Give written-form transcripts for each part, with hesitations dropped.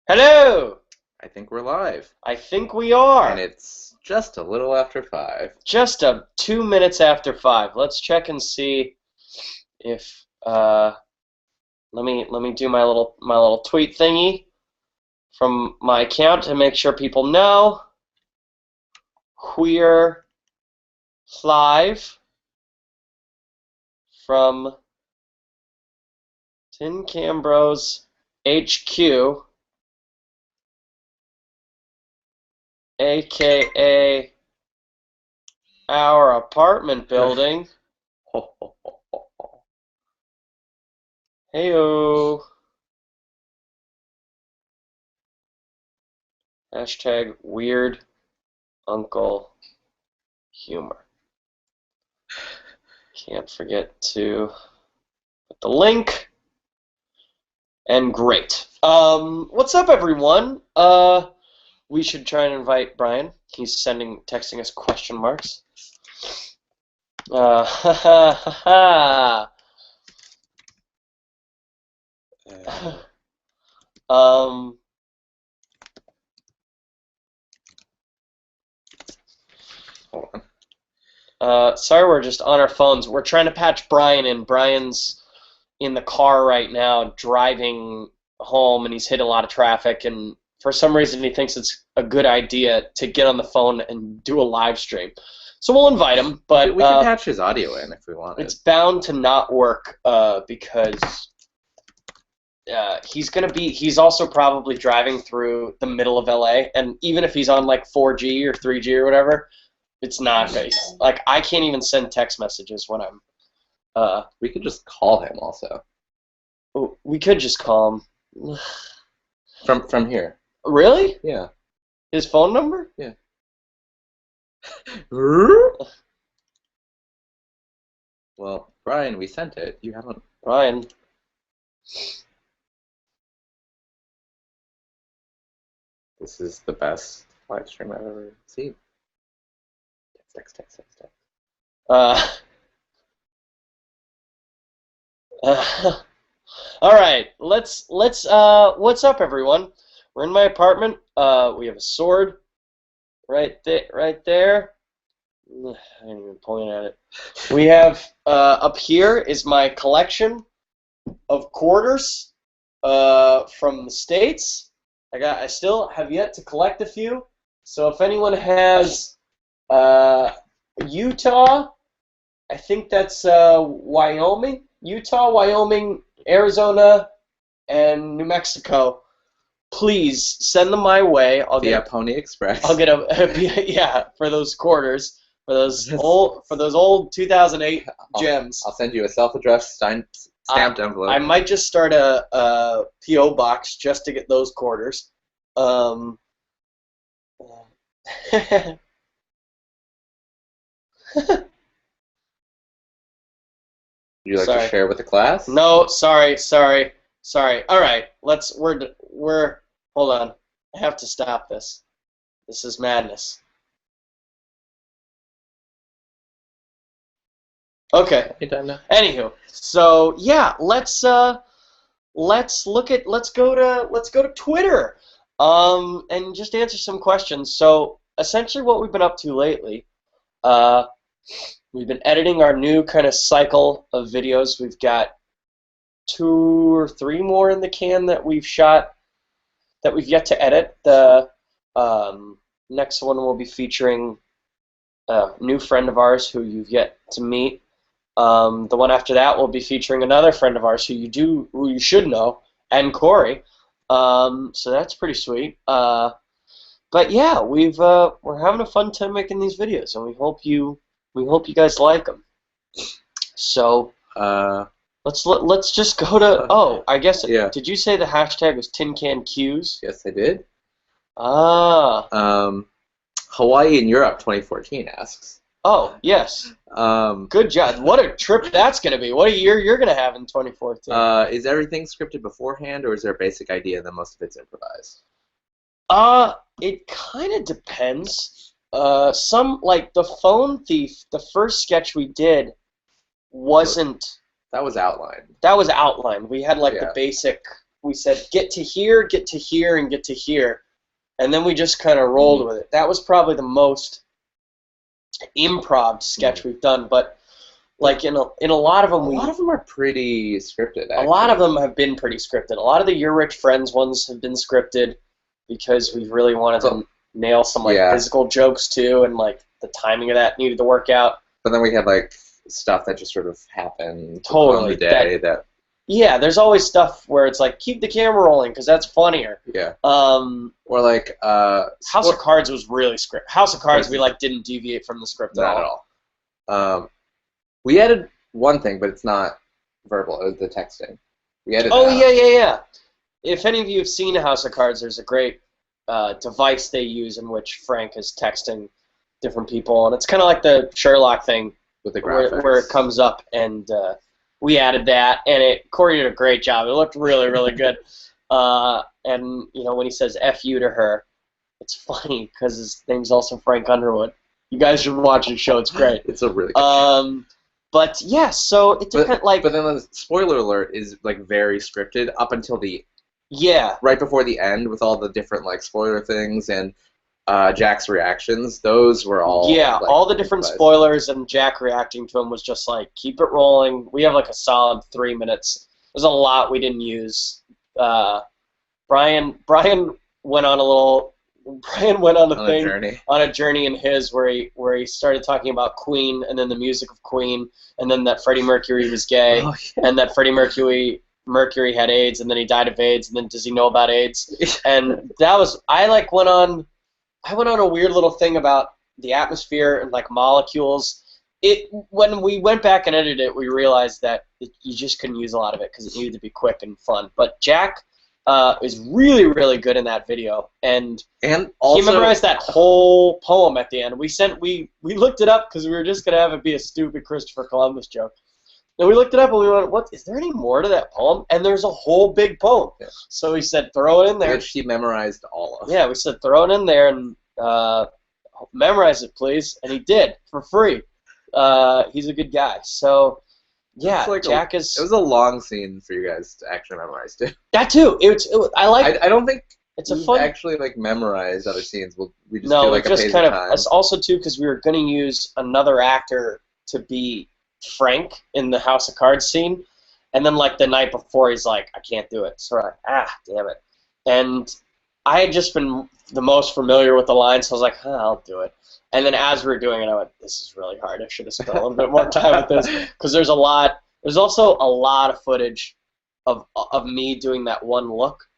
Hello! I think we're live. I think we are. And it's just a little after 5. Just 2 minutes after 5. Let's check and see if let me do my little tweet thingy from my account to make sure people know we're live from Tin Can Bros HQ, aka our apartment building. Heyo. Hashtag weird uncle humor. Can't forget to put the link. And great. What's up, everyone? We should try and invite Brian. He's texting us question marks. Ha ha ha ha. Hold on. Sorry, we're just on our phones. We're trying to patch Brian in. Brian's in the car right now driving home, and he's hit a lot of traffic, and for some reason he thinks it's a good idea to get on the phone and do a live stream. So we'll invite him, but we can patch his audio in if we want. It's bound to not work because he's also probably driving through the middle of LA, and even if he's on like 4G or 3G or whatever, it's not good. Like, I can't even send text messages when I'm we could just call him also. We could just call him. From here. Really? Yeah. His phone number? Yeah. Well, Brian, we sent it. You haven't. Brian. This is the best live stream I've ever seen. Text. All right, let's what's up, everyone? We're in my apartment. We have a sword right there. I ain't even pointing at it. We have up here is my collection of quarters from the States. I still have yet to collect a few. So if anyone has Utah, I think that's Wyoming. Utah, Wyoming, Arizona, and New Mexico. Please send them my way. Via Pony Express. I'll get for those quarters, for those old 2008 gems. I'll send you a self-addressed stamped envelope. I might just start a PO box just to get those quarters. Would you like to share with the class? No, sorry. All right, we're hold on. I have to stop this. This is madness. Okay. Anytime now. Anywho, so yeah, let's go to Twitter, and just answer some questions. So essentially, what we've been up to lately, we've been editing our new kind of cycle of videos. We've got 2 or 3 more in the can that we've shot that we've yet to edit. The next one will be featuring a new friend of ours who you've yet to meet. The one after that will be featuring another friend of ours who you should know, and Corey. So that's pretty sweet. But yeah, we're having a fun time making these videos, and we hope you guys like them. So let's just go to. Oh, I guess. Yeah. Did you say the hashtag was Tin Can Qs? Yes, I did. Ah. Hawaii in Europe 2014 asks. Oh, yes. Good job. What a trip that's going to be. What a year you're going to have in 2014. Is everything scripted beforehand, or is there a basic idea and then most of it's improvised? It kind of depends. Some, like the phone thief, the first sketch we did wasn't... That was outlined. That was outlined. We had like the basic we said get to here, and get to here, and then we just kind of rolled with it. That was probably the most improv sketch we've done, but like in a lot of them, a lot of them are pretty scripted. Actually. A lot of them have been pretty scripted. A lot of the You're Rich Friends ones have been scripted because we really wanted to nail some like physical jokes too, and like the timing of that needed to work out. But then we had like stuff that just sort of happened totally on the day that. Yeah, there's always stuff where it's like keep the camera rolling because that's funnier. Yeah. Or like House of Cards was really script. House of Cards we like didn't deviate from the script at all. We added one thing, but it's not verbal. It was the texting. We added. Oh yeah. If any of you have seen House of Cards, there's a great device they use in which Frank is texting different people, and it's kind of like the Sherlock thing with the graphics where it comes up and. We added that, and Corey did a great job. It looked really, really good. And you know, when he says "F you" to her, it's funny because his name's also Frank Underwood. You guys should watch the show; it's great. It's a really good show. But yeah, so it depends. But then the spoiler alert is like very scripted up until the right before the end with all the different like spoiler things and. Jack's reactions, those were all... Yeah, like, all the different spoilers and Jack reacting to him was just like, keep it rolling. We have like a solid 3 minutes. There's a lot we didn't use. Brian went on a little... Brian went on a journey in his where he started talking about Queen and then the music of Queen and then that Freddie Mercury was gay and that Freddie Mercury had AIDS and then he died of AIDS and then does he know about AIDS? And that was... I went on a weird little thing about the atmosphere and like molecules. When we went back and edited it, we realized that you just couldn't use a lot of it because it needed to be quick and fun. But Jack is really, really good in that video, and also, he memorized that whole poem at the end. We looked it up because we were just gonna have it be a stupid Christopher Columbus joke. And we looked it up and we went, "What? Is there any more to that poem?" And there's a whole big poem. Yeah. So we said, "Throw it in there." Which he memorized all of. Yeah, we said, "Throw it in there and memorize it, please." And he did for free. He's a good guy. So yeah, Jack is. It was a long scene for you guys to actually memorize too. That too. I don't think it's a fun. Actually, like memorize other scenes. We just do like a page kind of of. time. Also too, because we were going to use another actor to be Frank in the House of Cards scene, and then like the night before he's like, I can't do it, so we're like, damn it. And I had just been the most familiar with the line, so I was like, I'll do it. And then as we were doing it, I went, this is really hard, I should have spent a little bit more time with this, because there's also a lot of footage of me doing that one look.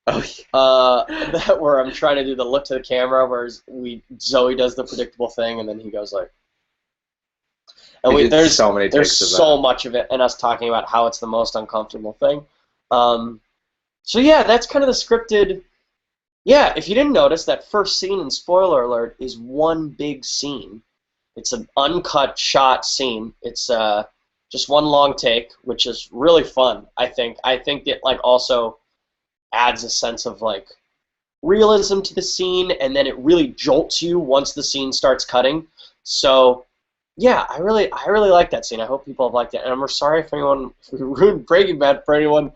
Where I'm trying to do the look to the camera, where Zoe does the predictable thing, and then he goes like, and there's so much of it, and us talking about how it's the most uncomfortable thing. So yeah, that's kind of the scripted. Yeah, if you didn't notice, that first scene in Spoiler Alert is one big scene. It's an uncut shot scene. It's just one long take, which is really fun. I think it like also adds a sense of like realism to the scene, and then it really jolts you once the scene starts cutting. So. Yeah, I really like that scene. I hope people have liked it. And I'm sorry if we ruined Breaking Bad for anyone.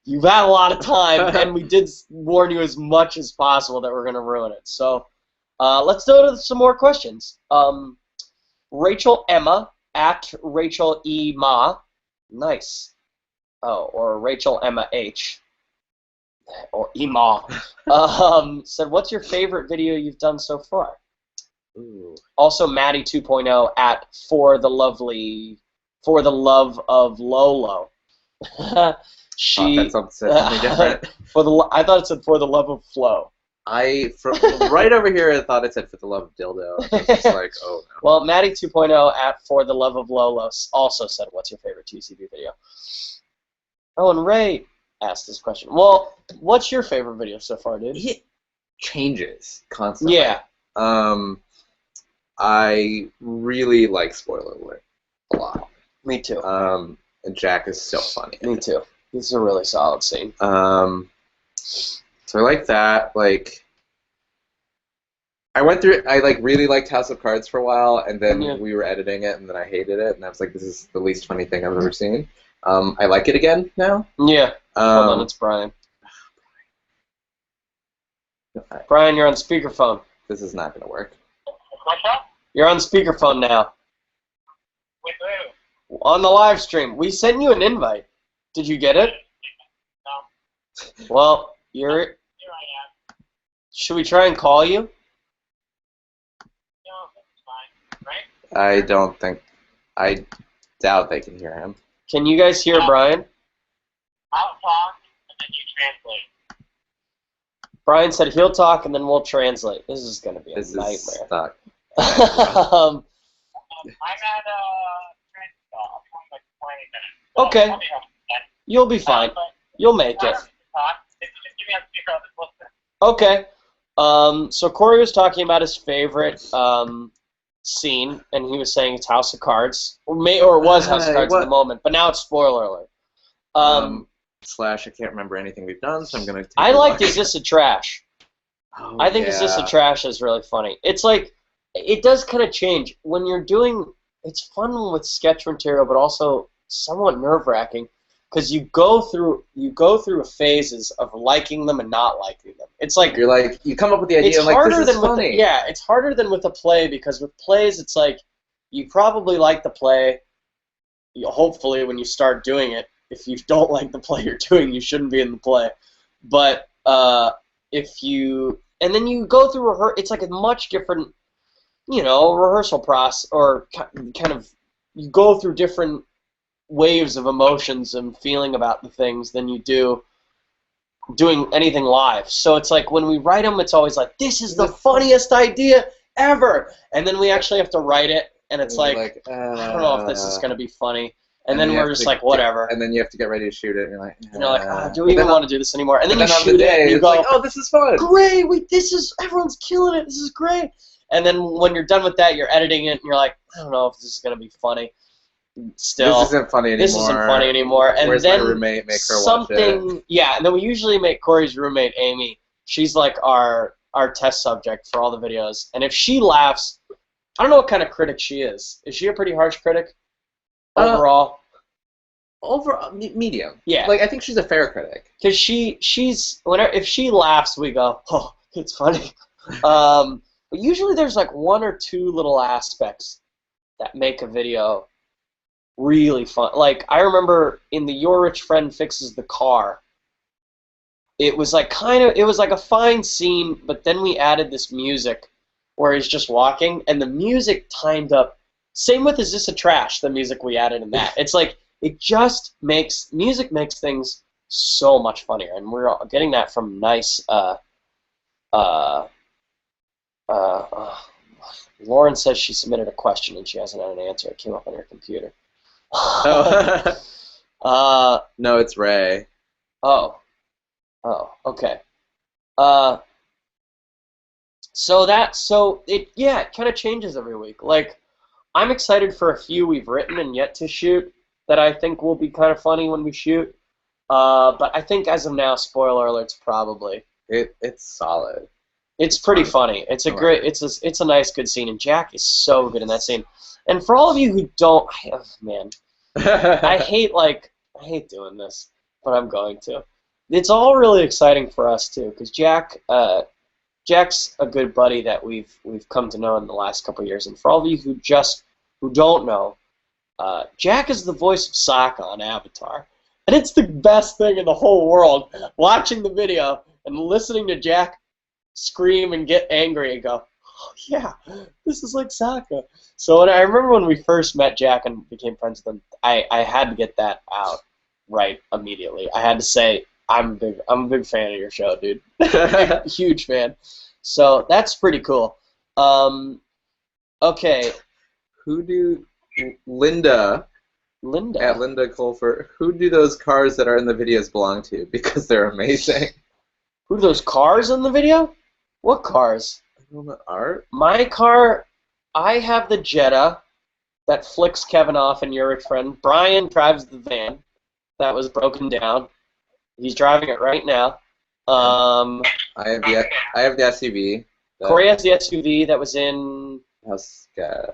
You've had a lot of time, and we did warn you as much as possible that we're going to ruin it. So let's go to some more questions. Rachel Emma at Rachel E. Ma. Nice. Oh, or Rachel Emma H. Or E. Ma. Said, what's your favorite video you've done so far? Ooh. Also, Maddie 2.0 at for the love of Lolo. That said something different. I thought it said for the love of Flo. Right over here, I thought it said for the love of dildo. I was just like, oh no. Well, Maddie 2.0 at for the love of Lolo also said, "What's your favorite TCB video?" Oh, and Ray asked this question. Well, what's your favorite video so far, dude? It changes constantly. Yeah. I really like Spoiler Alert a lot. Me too. And Jack is so funny. Me too. This is a really solid scene. So I like that. Like, I really liked House of Cards for a while, and then we were editing it, and then I hated it, and I was like, this is the least funny thing I've ever seen. I like it again now. Yeah. Hold on, it's Brian. Brian, you're on speakerphone. This is not going to work. What's up? You're on speakerphone now. With who? On the live stream. We sent you an invite. Did you get it? No. Well, you're... Here I am. Should we try and call you? No, it's fine, right? I don't think... I doubt they can hear him. Can you guys hear Brian? I'll talk, and then you translate. Brian said he'll talk, and then we'll translate. This is going to be a This nightmare. is stuck. um, I'm at translate. I'll be home in like 20 minutes. So Okay. I'll be home then. You'll be fine. But You'll make I it. don't have to talk. If you just give me a speaker, I'll just listen. Okay. So Corey was talking about his favorite scene, and he was saying it's House of Cards, or it was House of Cards at the moment, but now it's spoiler alert. Slash, I can't remember anything we've done, so I'm gonna. Take I a liked look. Is This a Trash? Oh, I think Is This a Trash is really funny. It's like it does kind of change when you're doing. It's fun with sketch material, but also somewhat nerve-wracking because you go through phases of liking them and not liking them. It's like You're like you come up with the idea. it's and like harder this is than funny. it's harder than with a play because with plays it's like you probably like the play. Hopefully, when you start doing it, if you don't like the play you're doing, you shouldn't be in the play. But if you and then you go through it's like a much different, rehearsal process or kind of you go through different waves of emotions and feeling about the things than you do doing anything live. So it's like when we write them, it's always like, this is the funniest idea ever. And then we actually have to write it, and it's like I don't know if this is going to be funny. And then we're just like, whatever. And then you have to get ready to shoot it, and you're like, do we even want to do this anymore? And then you on shoot the day, it, and you it's go, like, oh, this is fun. great, everyone's killing it, this is great. And then when you're done with that, you're editing it, and you're like, I don't know if this is going to be funny. Still, this isn't funny anymore. And where's then my roommate? Make her watch it. Yeah, and then we usually make Corey's roommate, Amy. She's like our test subject for all the videos. And if she laughs, I don't know what kind of critic she is. Is she a pretty harsh critic overall? Medium. Yeah. Like I think she's a fair critic. Because if she laughs, we go, oh, it's funny. But usually there's like one or two little aspects that make a video really fun. Like I remember in the Your Rich Friend Fixes the Car, it was like a fine scene, but then we added this music where he's just walking, and the music timed up. Same with Is This a Trash? The music we added in that. It's like music makes things so much funnier, and we're getting that from nice. Lauren says she submitted a question and she hasn't had an answer. It came up on her computer. No, it's Ray. Oh, okay. It kind of changes every week. Like, I'm excited for a few we've written and yet to shoot that I think will be kind of funny when we shoot. But I think as of now, spoiler alerts probably. It's solid. It's pretty funny. It's a nice, good scene, and Jack is so good in that scene. And for all of you who don't, I hate doing this, but I'm going to. It's all really exciting for us too, because Jack's a good buddy that we've come to know in the last couple of years. And for all of you who don't know, Jack is the voice of Sokka on Avatar, and it's the best thing in the whole world. Watching the video and listening to Jack scream and get angry and go, oh, yeah, this is like Sokka. So I remember when we first met Jack and became friends with him, I had to get that out right immediately. I had to say, I'm a big fan of your show, dude. Huge fan. So that's pretty cool. Okay. Linda Linda. At Linda Colfer, who do those cars that are in the videos belong to? Because they're amazing. Who are those cars in the video? What cars? Art? My car, I have the Jetta that flicks Kevin off and Your Rich Friend. Brian drives the van that was broken down. He's driving it right now. I have the SUV. Corey has the SUV that was in... House Gas.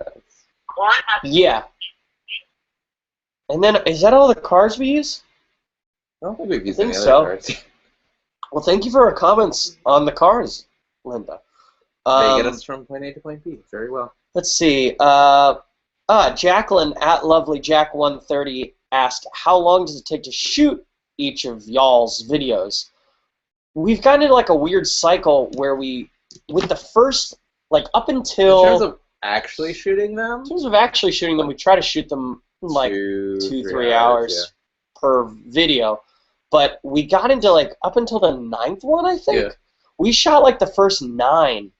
Yeah. And then, is that all the cars we use? I don't think we've used I think any so. other cars. Well, thank you for our comments on the cars. Linda. They get us from point A to point B very well. Let's see. Jacqueline at LovelyJack130 asked, how long does it take to shoot each of y'all's videos? We've gotten into like a weird cycle where with the first, like up until... In terms of actually shooting them? In terms of actually shooting them, we try to shoot them in like 2-3 hours per video. But we got into like up until the 9th one, I think. Yeah. We shot like the first 9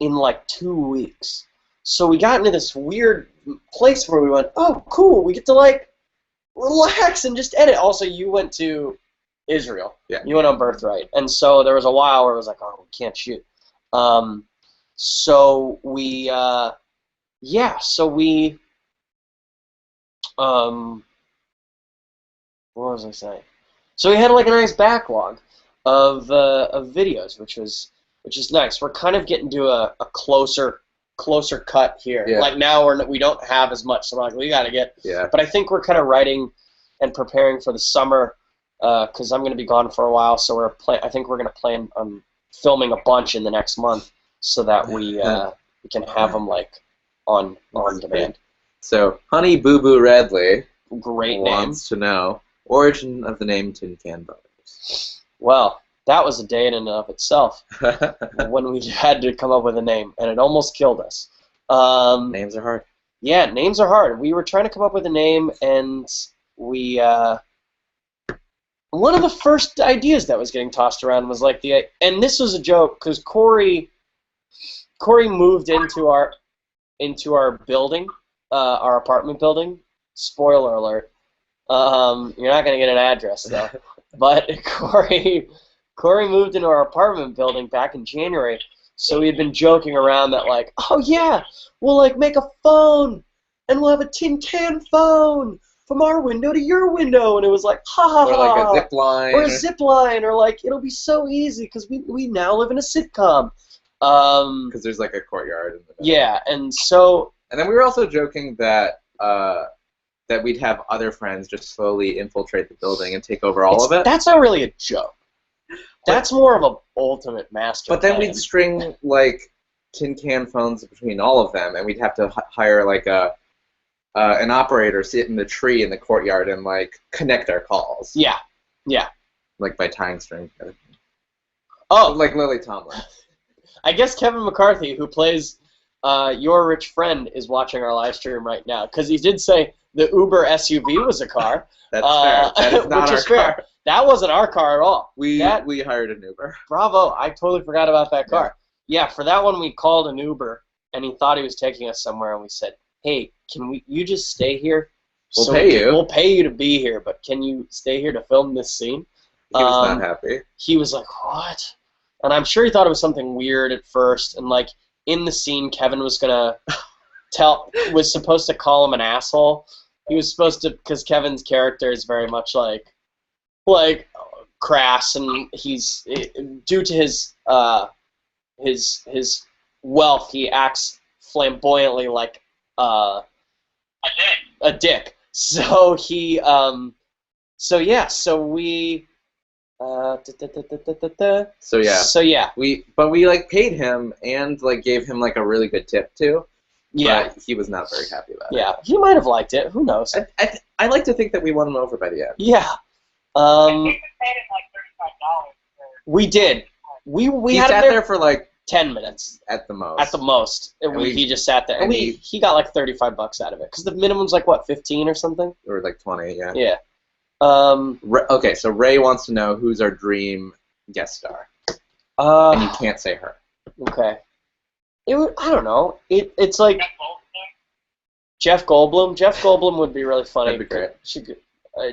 in like 2 weeks. So we got into this weird place where we went, oh, cool, we get to like relax and just edit. Also, you went to Israel. Yeah. You went on Birthright. And so there was a while where it was like, oh, we can't shoot. So we, what was I saying? So we had like a nice backlog of videos, which is nice. We're kind of getting to a closer cut here. Yeah. Like now we don't have as much, so I'm like, we got to get. Yeah. But I think we're kind of writing and preparing for the summer because I'm going to be gone for a while. So I think we're going to plan on filming a bunch in the next month so that we can have them like on demand. So Honey Boo Boo Redley wants to know origin of the name Tin Can Brothers. Well, that was a day in and of itself when we had to come up with a name, and it almost killed us. Names are hard. Yeah, names are hard. We were trying to come up with a name, and we one of the first ideas that was getting tossed around was like and this was a joke because Corey moved into our building, our apartment building. Spoiler alert. You're not gonna get an address though. But Corey moved into our apartment building back in January, so we had been joking around that like, oh yeah, we'll like make a phone, and we'll have a tin can phone from our window to your window, and it was like, ha ha ha. Or like a zip line. Or a zip line, or like it'll be so easy because we now live in a sitcom. Because there's like a courtyard in the middle. Yeah, and so. And then we were also joking that we'd have other friends just slowly infiltrate the building and take over all of it. That's not really a joke. That's more of an ultimate master But then plan. we'd string like tin can phones between all of them, and we'd have to hire like an operator sit in the tree in the courtyard and like connect our calls. Yeah, yeah. Like by tying string. Oh, like Lily Tomlin. I guess Kevin McCarthy, who plays your rich friend, is watching our live stream right now because he did say the Uber SUV was a car. That's fair. That is not which our car. Fair. That wasn't our car at all. We hired an Uber. Bravo! I totally forgot about that car. Yeah, for that one we called an Uber, and he thought he was taking us somewhere, and we said, "Hey, you just stay here? We'll pay you. We'll pay you to be here, but can you stay here to film this scene?" He was not happy. He was like, "What?" And I'm sure he thought it was something weird at first, and like in the scene, Kevin was was supposed to call him an asshole. He was supposed to, because Kevin's character is very much like crass, and he's due to his wealth, he acts flamboyantly like a dick. So he so we. So yeah. We like paid him and like gave him like a really good tip too. Yeah. But he was not very happy about it. Yeah, he might have liked it. Who knows? I like to think that we won him over by the end. Yeah. I think we paid him like $35. We did. We he had sat him there for like 10 minutes at the most. At the most, he just sat there, and he got like $35 out of it because the minimum's like what, 15 or something? Or like 20, yeah. Yeah. Okay, so Ray wants to know who's our dream guest star, and you can't say her. Okay. I don't know. It's like Jeff Goldblum. Jeff Goldblum would be really funny. That'd be great.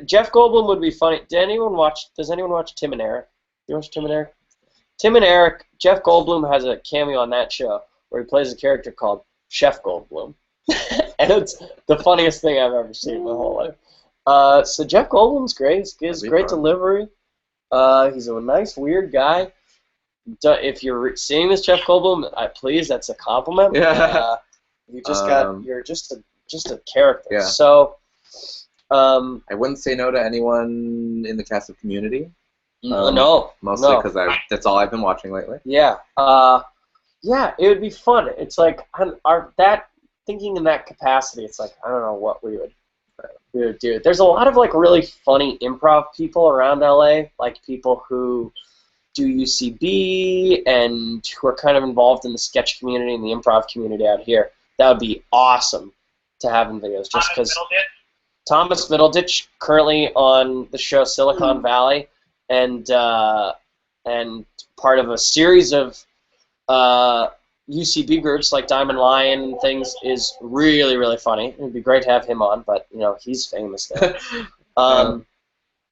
Jeff Goldblum would be funny. Does anyone watch Tim and Eric? You watch Tim and Eric? Tim and Eric. Jeff Goldblum has a cameo on that show where he plays a character called Chef Goldblum, and it's the funniest thing I've ever seen in my whole life. So Jeff Goldblum's great. He gives great delivery. He's a nice, weird guy. If you're seeing this, Jeff Goldblum, please, that's a compliment. Yeah. You're just a character. Yeah. So, I wouldn't say no to anyone in the cast of Community. No. Mostly because that's all I've been watching lately. Yeah. Yeah, it would be fun. It's like thinking in that capacity. It's like I don't know what we would do. There's a lot of like really funny improv people around LA, like people who do UCB and who are kind of involved in the sketch community and the improv community out here. That would be awesome to have in videos, just because. Thomas Middleditch, currently on the show Silicon Valley, and part of a series of UCB groups like Diamond Lion and things, is really, really funny. It would be great to have him on, but you know he's famous now.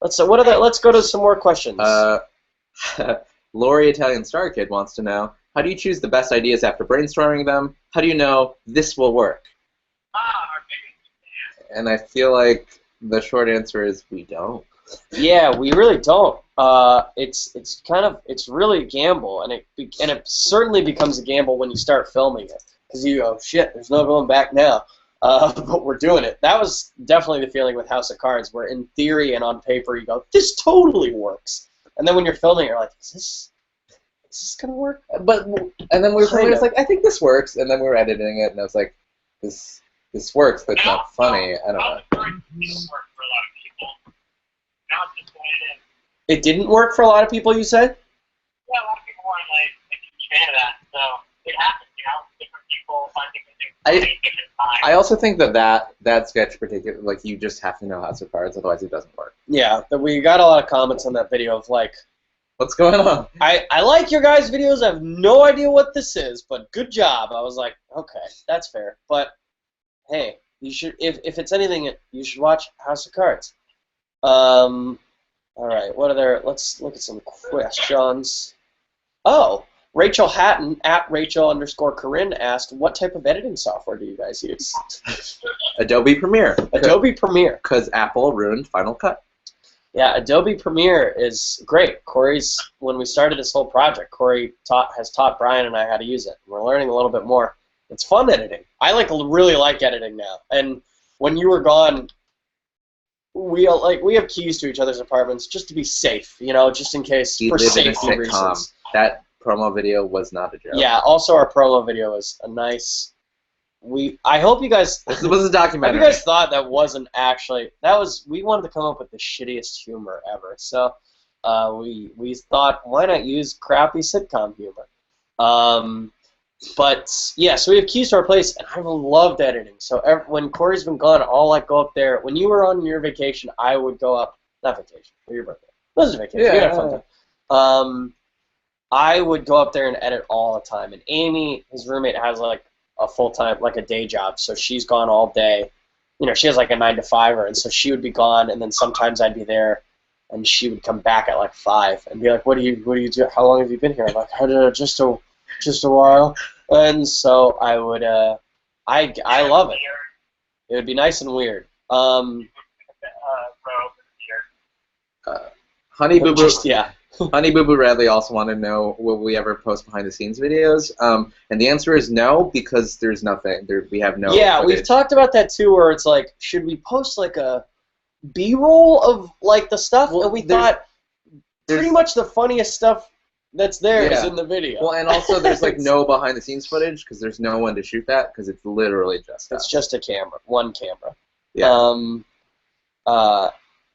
Let's go to some more questions. Lori Italian Star Kid wants to know, how do you choose the best ideas after brainstorming them? How do you know this will work? And I feel like the short answer is we don't. Yeah, we really don't. It's really a gamble, and it certainly becomes a gamble when you start filming it, because you go, shit, there's no going back now. But we're doing it. That was definitely the feeling with House of Cards, where in theory and on paper you go, this totally works, and then when you're filming, you're like, is this gonna work? And then we were filming, it's like, I think this works, and then we were editing it, and I was like, this works, but it's not funny. I don't know. It didn't work for a lot of people, you said? Yeah, a lot of people weren't like a huge fan of that, so it happens, you know. Different people find different things. I also think that sketch particular, like, you just have to know House of Cards, otherwise it doesn't work. Yeah, we got a lot of comments on that video of like, what's going on? I like your guys' videos. I have no idea what this is, but good job. I was like, okay, that's fair. But hey, you should, if it's anything, you should watch House of Cards. All right, what are there? Let's look at some questions. Oh, Rachel Hatton at Rachel_Corinne asked, what type of editing software do you guys use? Adobe Premiere. Adobe Premiere. Because Apple ruined Final Cut. Yeah, Adobe Premiere is great. When we started this whole project, Corey has taught Brian and I how to use it. We're learning a little bit more. It's fun editing. I really like editing now. And when you were gone, we have keys to each other's apartments just to be safe, you know, just in case, for safety reasons. That promo video was not a joke. Yeah, also our promo video was a nice. I hope you guys. This was a documentary. I hope you guys thought that wasn't actually. We wanted to come up with the shittiest humor ever, so we thought, why not use crappy sitcom humor? But yeah, so we have keys to our place, and I've loved editing. So when Corey's been gone, I'll like go up there. When you were on your vacation, I would go up. Not vacation, for your birthday. It was a vacation. Yeah. We had a fun time. I would go up there and edit all the time. And Amy, his roommate, has like a full-time, like a day job, so she's gone all day. You know, she has like a 9-to-5-er, and so she would be gone, and then sometimes I'd be there, and she would come back at like 5 and be like, "What do you do? How long have you been here?" I'm like, just a while. And so I would, I love it. It would be nice and weird. Honey Boo Boo. Yeah. Honey Boo Boo Radley also wanted to know, will we ever post behind the scenes videos? And the answer is no, because there's nothing. We have no. Yeah, footage. we've talked about that too, where it's like, should we post like a B-roll of like the stuff? Well, and we thought pretty much the funniest stuff that's there is in the video. Well, and also there's like no behind the scenes footage because there's no one to shoot that because it's literally just us. It's just a camera, one camera. Yeah.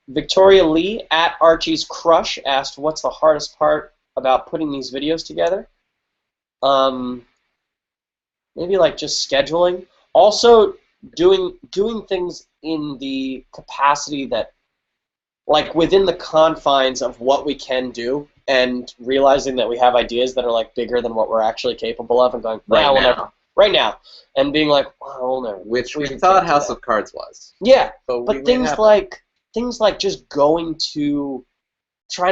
Victoria Lee at Archie's Crush asked, what's the hardest part about putting these videos together? Maybe like just scheduling. Also doing things in the capacity that, like within the confines of what we can do, and realizing that we have ideas that are like bigger than what we're actually capable of, and going, right now, and being like, well, we'll never. Which we thought House of Cards was. Yeah, but things like just trying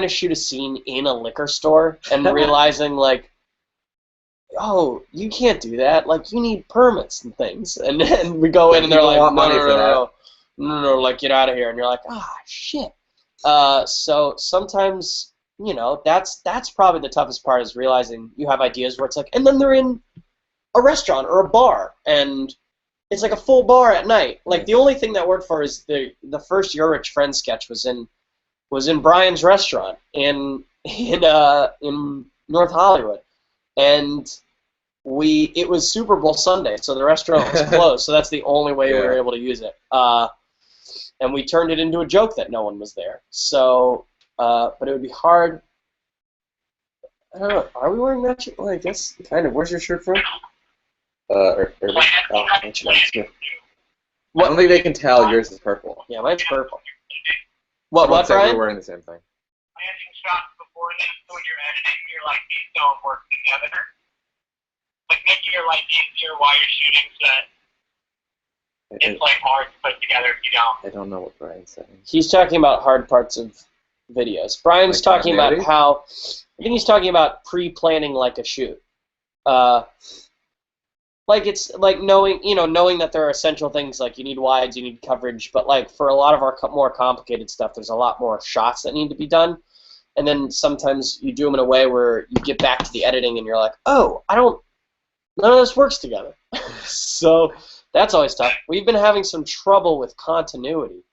to shoot a scene in a liquor store and realizing like, oh, you can't do that. Like, you need permits and things. And then we go in and they're like, no, like, get out of here. And you're like, shit. So sometimes, you know, that's probably the toughest part, is realizing you have ideas where it's like, and then they're in a restaurant or a bar, and it's like a full bar at night. Like, the only thing that worked for is the first Your Rich Friend sketch was in was in Brian's restaurant in North Hollywood, and it was Super Bowl Sunday, so the restaurant was closed. So that's the only way we were able to use it. And we turned it into a joke that no one was there. So, but it would be hard. I don't know. Are we wearing matching? Well, I guess kind of. Where's your shirt from? I don't think they can tell yours is purple. Yeah, mine's purple. What, Brian? We're wearing the same thing. Planning shots before this, so when you're editing, you're like, these don't work together. Like making your life easier while you're shooting set. It's like hard to put together if you don't. I don't know what Brian's saying. He's talking about hard parts of videos. Brian's talking about how, I think he's talking about pre-planning like a shoot. Like it's like knowing that there are essential things like you need wides, you need coverage, but like for a lot of our more complicated stuff, there's a lot more shots that need to be done. And then sometimes you do them in a way where you get back to the editing and you're like, oh, none of this works together. So that's always tough. We've been having some trouble with continuity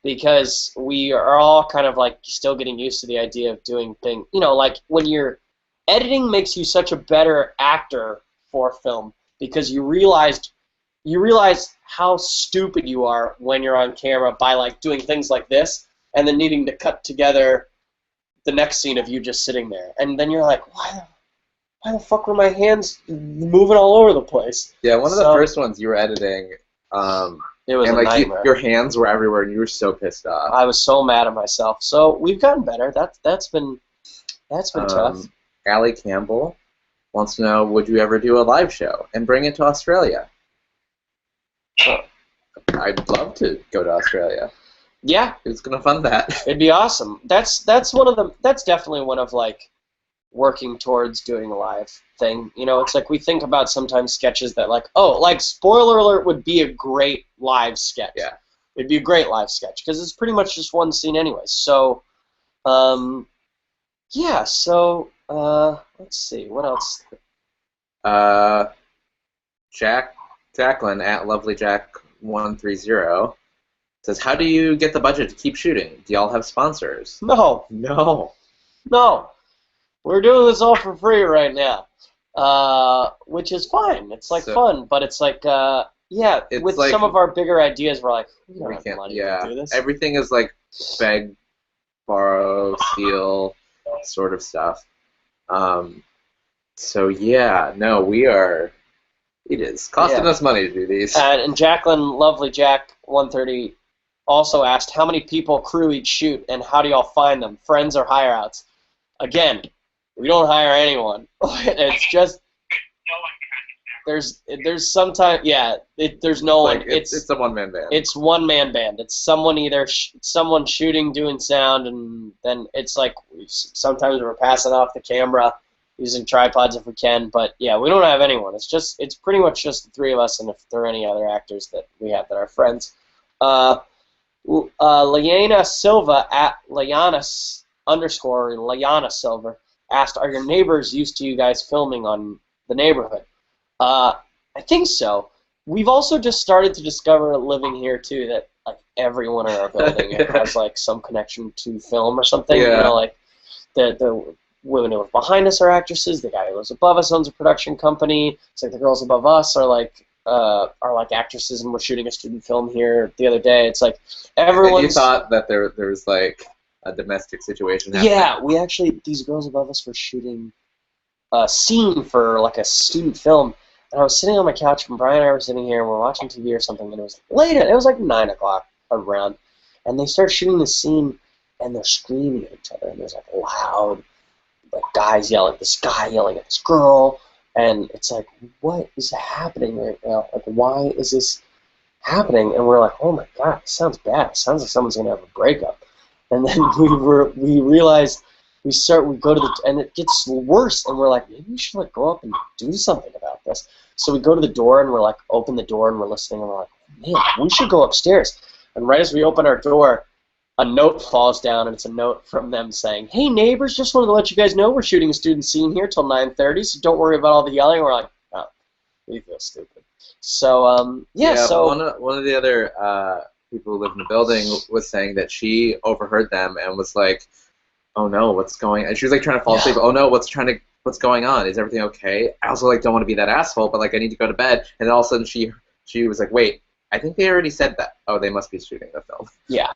because we are all kind of like still getting used to the idea of doing things. Like when you're editing makes you such a better actor for film because you realize how stupid you are when you're on camera by like doing things like this and then needing to cut together the next scene of you just sitting there. And then you're like, why the fuck were my hands moving all over the place? Yeah, one of the first ones you were editing, it was a nightmare. Your hands were everywhere and you were so pissed off. I was so mad at myself. So we've gotten better. That's been tough. Allie Campbell wants to know, would you ever do a live show and bring it to Australia? I'd love to go to Australia. Yeah. Who's gonna fund that? It'd be awesome. That's definitely one of like working towards doing a live thing. It's like we think about sometimes sketches that like, oh, like spoiler alert would be a great live sketch. Yeah. It'd be a great live sketch because it's pretty much just one scene anyway. So, yeah, so let's see, what else? Jacqueline at lovelyjack130 says, how do you get the budget to keep shooting? Do y'all have sponsors? No. We're doing this all for free right now, which is fine. It's like fun, but it's like, with like, some of our bigger ideas, we're like, we don't have money to do this. Everything is like beg, borrow, steal sort of stuff. So yeah, no, it is costing us money to do these. And Jacqueline, lovely Jack 130, also asked, how many people crew each shoot, and how do y'all find them? Friends or hire-outs? Again, we don't hire anyone. It's just there's sometimes there's no one. It's a one-man band. It's one-man band. It's someone someone shooting, doing sound, and then it's like sometimes we're passing off the camera, using tripods if we can. But yeah, we don't have anyone. It's pretty much just the three of us, and if there are any other actors that we have that are friends. Liana Silva at Liana Silva asked, are your neighbors used to you guys filming on the neighborhood? I think so. We've also just started to discover living here too that like everyone in our building has like some connection to film or something. Yeah. Like the women who are behind us are actresses. The guy who lives above us owns a production company. It's like the girls above us are like actresses, and we're shooting a student film here the other day. It's like everyone's. You thought that there was like a domestic situation happening. Yeah, these girls above us were shooting a scene for like a student film, and I was sitting on my couch, and Brian and I were sitting here, and we're watching TV or something, and it was late. It was like 9 o'clock around, and they start shooting the scene, and they're screaming at each other, and there's like loud, like guys yelling, this guy yelling at this girl, and it's like, what is happening right now? Like, why is this happening? And we're like, oh my god, it sounds bad. It sounds like someone's gonna have a breakup. And then we realized we go to and it gets worse, and we're like, maybe we should like go up and do something about this. So we go to the door, and we're like, open the door, and we're listening, and we're like, man, we should go upstairs. And right as we open our door, a note falls down, and it's a note from them saying, hey neighbors, just wanted to let you guys know we're shooting a student scene here till 9:30, so don't worry about all the yelling. We're like, oh, we feel stupid. So So one of the other people who live in the building was saying that she overheard them and was like, "Oh no, what's going?" And she was like trying to fall asleep. "Oh no, what's going on? Is everything okay?" I also like don't want to be that asshole, but like I need to go to bed. And then all of a sudden she was like, "Wait, I think they already said that. Oh, they must be shooting the film." Yeah.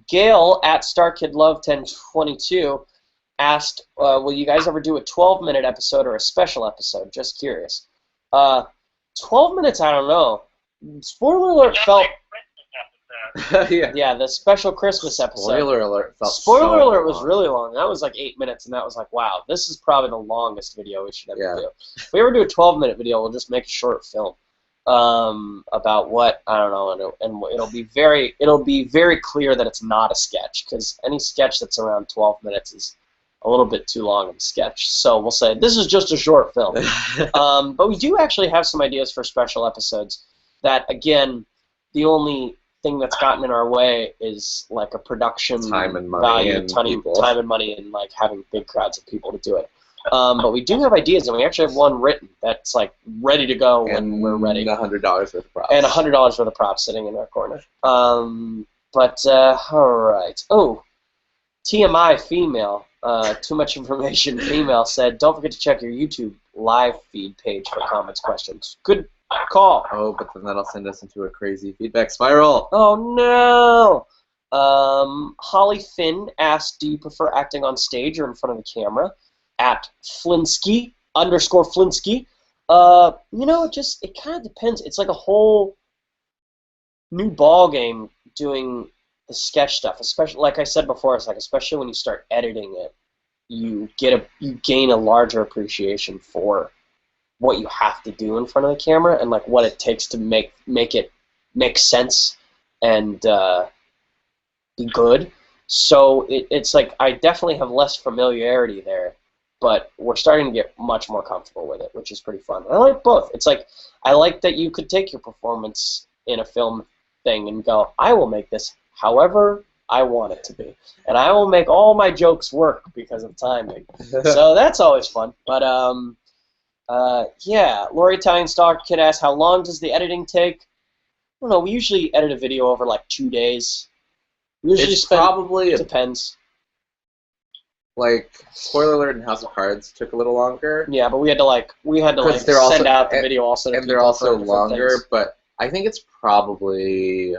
Gail at StarKidLove1022 asked, will you guys ever do a 12-minute episode or a special episode? Just curious. 12 minutes, I don't know. Spoiler alert felt... yeah, the special Christmas episode. Spoiler alert felt Spoiler so alert was long. really long. That was like 8 minutes, and that was like, wow, this is probably the longest video we should ever Yeah. do. If we ever do a 12-minute video, we'll just make a short film about what, I don't know, and it'll be very clear that it's not a sketch, because any sketch that's around 12 minutes is a little bit too long of a sketch. So we'll say this is just a short film. But we do actually have some ideas for special episodes that, again, the only thing that's gotten in our way is like a production Time and money value, and people. time and money, and like having big crowds of people to do it. But we do have ideas, and we actually have one written that's like ready to go when we're ready. And $100 worth of props. And $100 worth of props sitting in our corner. All right. Oh, TMI female. Too much information. Female said, "Don't forget to check your YouTube live feed page for comments, questions." Good call. Oh, but then that'll send us into a crazy feedback spiral. Oh no. Holly Finn asked, "Do you prefer acting on stage or in front of the camera?" At Flinsky_Flinsky. It kind of depends. It's like a whole new ball game doing the sketch stuff. Especially, like I said before, it's like especially when you start editing it, you gain a larger appreciation for what you have to do in front of the camera and like what it takes to make it make sense and be good. So it's like I definitely have less familiarity there. But we're starting to get much more comfortable with it, which is pretty fun. I like both. It's like I like that you could take your performance in a film thing and go, I will make this however I want it to be. And I will make all my jokes work because of timing. So that's always fun. But, yeah, Lori Italian Stalker Kid asks, how long does the editing take? I don't know. We usually edit a video over like 2 days. We usually Probably depends. Like, spoiler alert in House of Cards took a little longer. Yeah, but we had to send out the video also. And they're also longer, things. But I think it's probably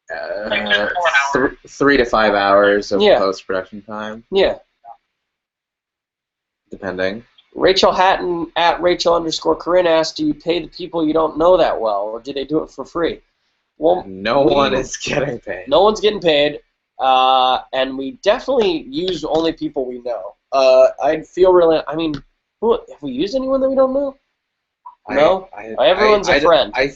3 to 5 hours of post-production time. Yeah. Depending. Rachel Hatton at Rachel_Corinne asked, do you pay the people you don't know that well, or do they do it for free? Well, no one is getting paid. No one's getting paid. And we definitely use only people we know. I feel really. I mean, have we used anyone that we don't know? No. Everyone's a friend. I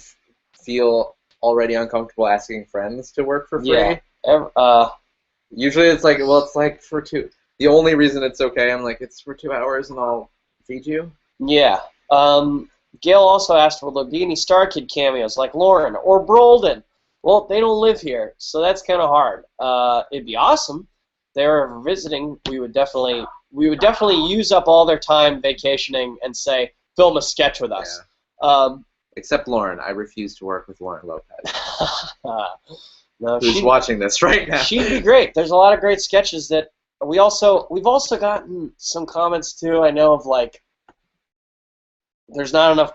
feel already uncomfortable asking friends to work for free. Yeah. Usually it's like, well, it's like for 2. The only reason it's okay, I'm like, it's for 2 hours and I'll feed you. Yeah. Gail also asked, will there be any Star Kid cameos like Lauren or Brolden? Well, they don't live here, so that's kind of hard. It'd be awesome. They're visiting. We would definitely use up all their time vacationing and say, film a sketch with us. Yeah. Except Lauren. I refuse to work with Lauren Lopez. No, who's watching this right now? She'd be great. There's a lot of great sketches that we've also gotten some comments too. I know of like, there's not enough.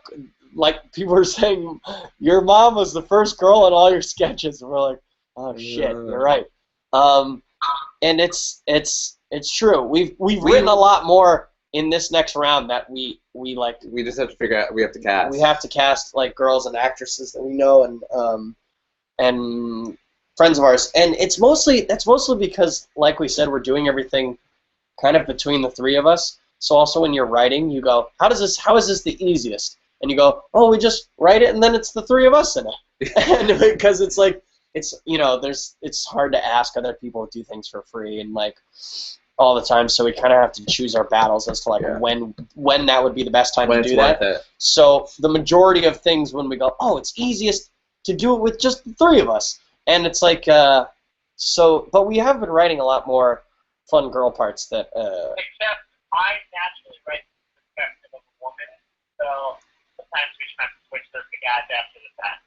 Like, people are saying, your mom was the first girl in all your sketches. And we're like, oh, shit, you're right. And it's true. We've written a lot more in this next round that we like. We just have to figure out, we have to cast. We have to cast, like, girls and actresses that we know and friends of ours. And that's mostly because, like we said, we're doing everything kind of between the 3 of us. So also when you're writing, you go, how is this the easiest? And you go, oh, we just write it, and then it's the 3 of us in it. And because it's like, it's hard to ask other people to do things for free and like all the time. So we kind of have to choose our battles as to like when that would be the best time to do that. So the majority of things when we go, oh, it's easiest to do it with just the 3 of us, and it's like but we have been writing a lot more fun girl parts that. Except I naturally write the perspective of a woman, so. Sometimes we just have to switch those guys after the fact.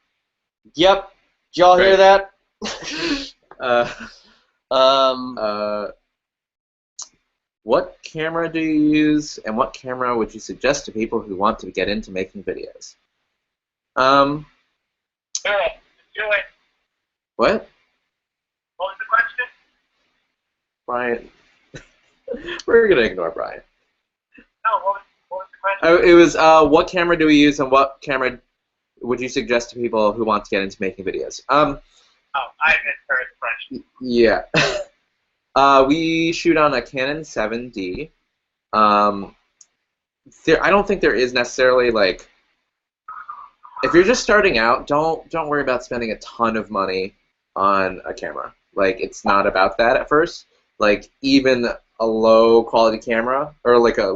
Yep. Did y'all hear that? What camera do you use, and what camera would you suggest to people who want to get into making videos? Do it. Do it. What? What was the question? Brian. We're going to ignore Brian. No, what was the question? It was, what camera do we use, and what camera would you suggest to people who want to get into making videos? Oh, I misheard the question. Yeah. We shoot on a Canon 7D. I don't think there is necessarily, like, if you're just starting out, don't worry about spending a ton of money on a camera. Like, it's not about that at first. Like, even a low quality camera, or like a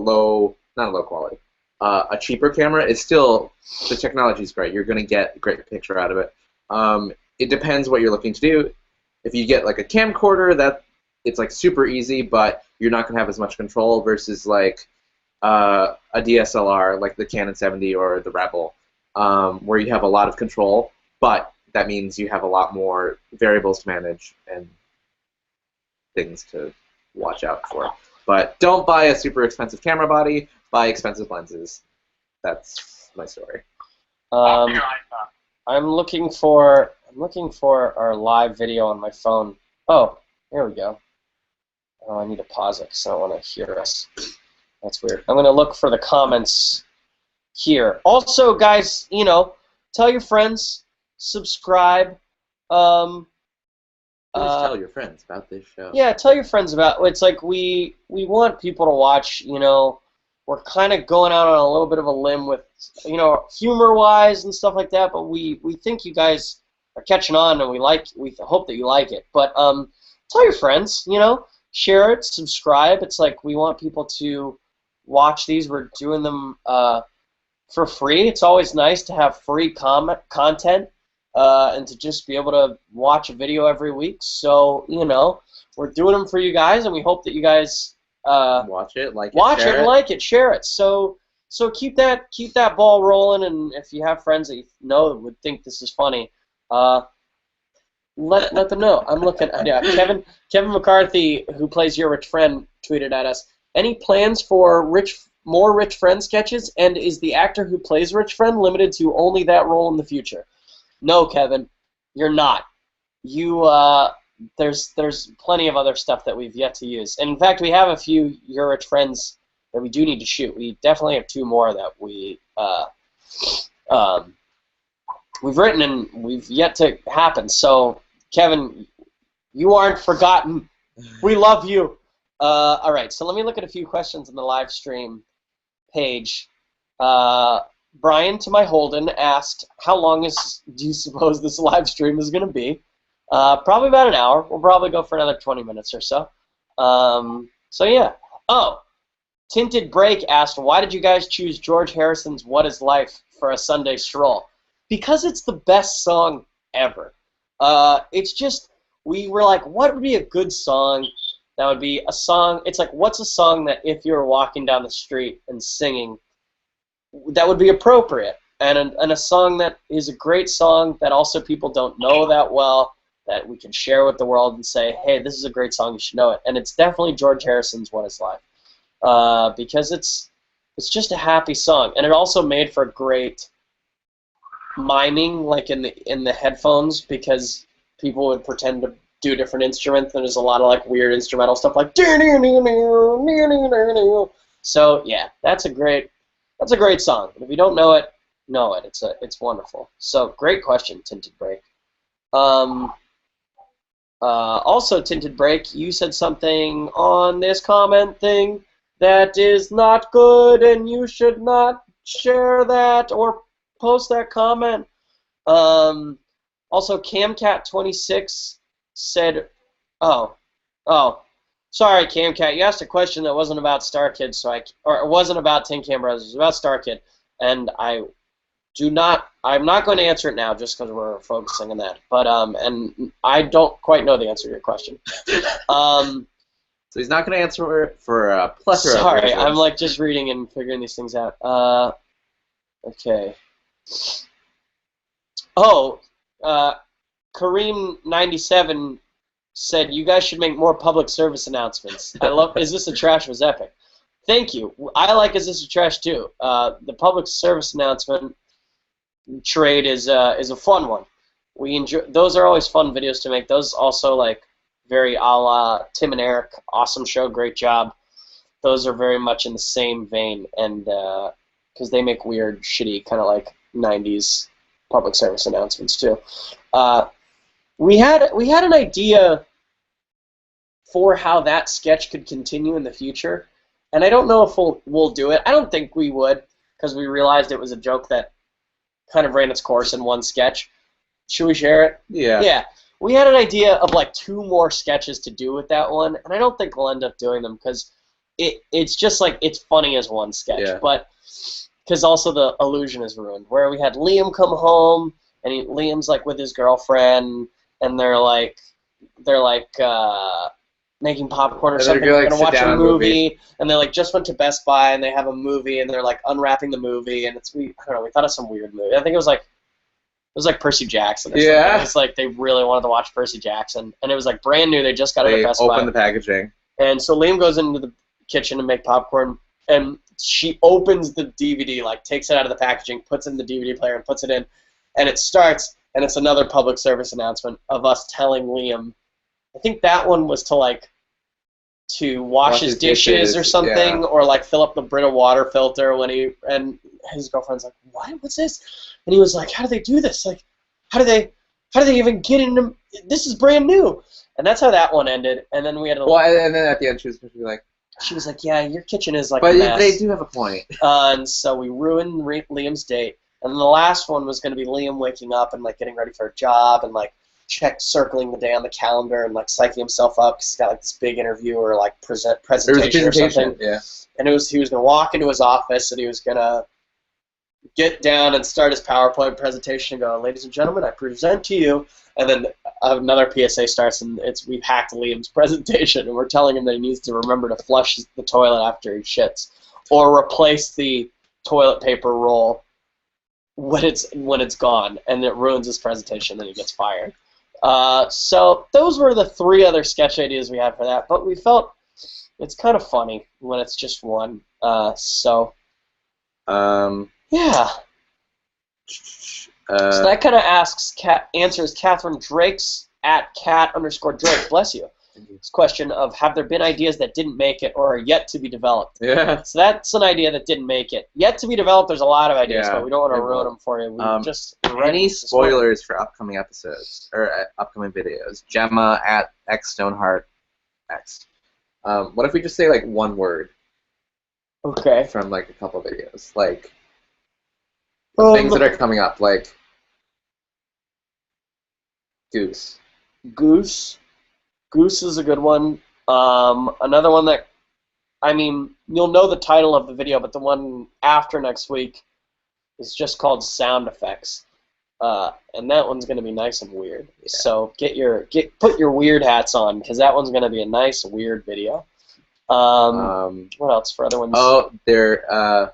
cheaper camera is still, the technology is great. You're going to get a great picture out of it. It depends what you're looking to do. If you get like a camcorder, it's like super easy, but you're not going to have as much control versus like a DSLR, like the Canon 70 or the Rebel, where you have a lot of control, but that means you have a lot more variables to manage and things to watch out for. But don't buy a super expensive camera body, buy expensive lenses. That's my story. I'm looking for our live video on my phone. Oh, here we go. Oh, I need to pause it because I don't want to hear us. That's weird. I'm going to look for the comments here. Also, guys, tell your friends, subscribe. Please tell your friends about this show. Yeah, tell your friends about it. It's like we want people to watch, we're kind of going out on a little bit of a limb with, humor-wise and stuff like that, but we think you guys are catching on and we hope that you like it. But tell your friends, share it, subscribe. It's like we want people to watch these. We're doing them for free. It's always nice to have free content. And to just be able to watch a video every week. So, we're doing them for you guys, and we hope that you guys watch it, like it, share it. So keep that ball rolling, and if you have friends that you know would think this is funny, let them know. I'm looking. Yeah, Kevin McCarthy, who plays your rich friend, tweeted at us. Any plans for more rich friend sketches? And is the actor who plays rich friend limited to only that role in the future? No, Kevin, you're not. There's plenty of other stuff that we've yet to use. And in fact, we have a few Your Rich Friends that we do need to shoot. We definitely have 2 more that we've written and we've yet to happen. So, Kevin, you aren't forgotten. We love you. All right, so let me look at a few questions on the live stream page. Brian, to my Holden, asked, how long do you suppose this live stream is going to be? Probably about an hour. We'll probably go for another 20 minutes or so. So, yeah. Oh, Tinted Break asked, why did you guys choose George Harrison's What Is Life for a Sunday stroll? Because it's the best song ever. It's just, we were like, what would be a good song that would be a song? It's like, what's a song that if you were walking down the street and singing, that would be appropriate, and a song that is a great song that also people don't know that well, that we can share with the world and say, hey, this is a great song, you should know it. And it's definitely George Harrison's What Is Life, because it's just a happy song, and it also made for great miming, like in the headphones, because people would pretend to do different instruments, and there's a lot of like weird instrumental stuff like so yeah, that's a great song. If you don't know it, know it. It's wonderful. So great question, Tinted Break. Also, Tinted Break, you said something on this comment thing that is not good, and you should not share that or post that comment. Also, CamCat26 said, oh, sorry, CamCat, you asked a question that wasn't about Star Kid, or it wasn't about Tin Can Brothers, it was about Star Kid, and I'm not going to answer it now just because we're focusing on that. But and I don't quite know the answer to your question. So he's not going to answer for a plethora of Sorry, reasons. I'm like just reading and figuring these things out. Okay. Oh, Kareem97 said, "You guys should make more public service announcements." I love Is This a Trash was epic. Thank you. I like Is This a Trash too. The public service announcement trade is a fun one. We enjoy those. Are always fun videos to make. Those also like very a la Tim and Eric. Awesome show, great job. Those are very much in the same vein, and because they make weird, shitty kind of like '90s public service announcements too. We had an idea for how that sketch could continue in the future, and I don't know if we'll do it. I don't think we would, because we realized it was a joke that kind of ran its course in one sketch. Should we share it? Yeah. Yeah. We had an idea of like 2 more sketches to do with that one, and I don't think we'll end up doing them because it's just like it's funny as one sketch, but because also the illusion is ruined. Where we had Liam come home, and Liam's like with his girlfriend, and they're like making popcorn or something. They're gonna watch a movie, and they like just went to Best Buy, and they have a movie, and they're like unwrapping the movie, and I don't know. We thought of some weird movie. I think it was like Percy Jackson or something. It was like they really wanted to watch Percy Jackson, and it was like brand new. They just got it at Best Buy. They opened the packaging, and so Liam goes into the kitchen to make popcorn, and she opens the DVD, like takes it out of the packaging, puts it in the DVD player, and puts it in, and it starts, and it's another public service announcement of us telling Liam. I think that one was to wash his dishes or something, or like fill up the Brita water filter and his girlfriend's like, "What? What's this?" And he was like, "How do they do this? Like, how do they even get into? This is brand new." And that's how that one ended. And then we had and then at the end she was like, "Yeah, your kitchen is like but a mess." They do have a point. And so we ruined Liam's date. And then the last one was going to be Liam waking up and like getting ready for a job and like circling the day on the calendar and like psyching himself up because he's got like this big interview or like presentation or something. Yeah. And he was going to walk into his office and he was going to get down and start his PowerPoint presentation and go, "Ladies and gentlemen, I present to you." And then another PSA starts and we've hacked Liam's presentation and we're telling him that he needs to remember to flush the toilet after he shits or replace the toilet paper roll when it's gone, and it ruins his presentation and he gets fired. So those were the 3 other sketch ideas we had for that, but we felt it's kind of funny when it's just one. Yeah. So that kind of answers Catherine Drake's @cat_Drake. Bless you. This question of have there been ideas that didn't make it or are yet to be developed? Yeah. So that's an idea that didn't make it. Yet to be developed, there's a lot of ideas, but we don't want to ruin them for you. Any spoilers for upcoming episodes or upcoming videos? Gemma @xstoneheartx. What if we just say like one word? Okay. From like a couple videos, like things that are coming up, like Goose. Goose is a good one. Another one that, I mean, you'll know the title of the video, but the one after next week is just called Sound Effects, and that one's going to be nice and weird. Yeah. So put your weird hats on because that one's going to be a nice weird video. What else for other ones? Oh, they're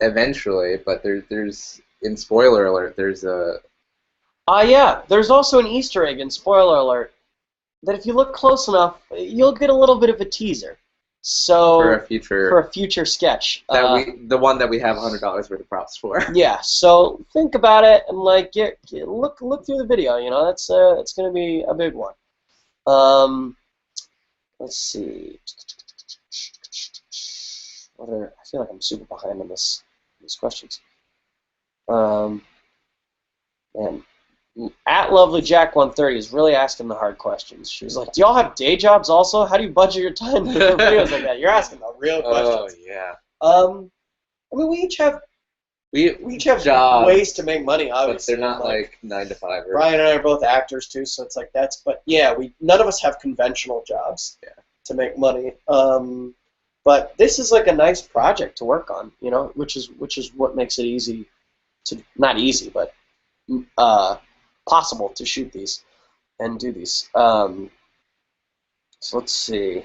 eventually, but there's in spoiler alert. There's a. Yeah, there's also an Easter egg in spoiler alert that if you look close enough, you'll get a little bit of a teaser. So for a future sketch. The one that we have $100 worth of props for. Yeah, so think about it and like look through the video. You know, it's going to be a big one. Let's see. I feel like I'm super behind on these questions. Man. @LovelyJack130 is really asking the hard questions. She was like, "Do y'all have day jobs also? How do you budget your time for videos like that?" You're asking the real questions. Oh yeah. I mean, we each have jobs, ways to make money. Obviously, but they're not like 9 to 5. Brian and I are both actors too, so it's like that's. But yeah, none of us have conventional jobs to make money. But this is like a nice project to work on, you know, which is what makes it easy to not easy, but possible to shoot these and do these. So let's see.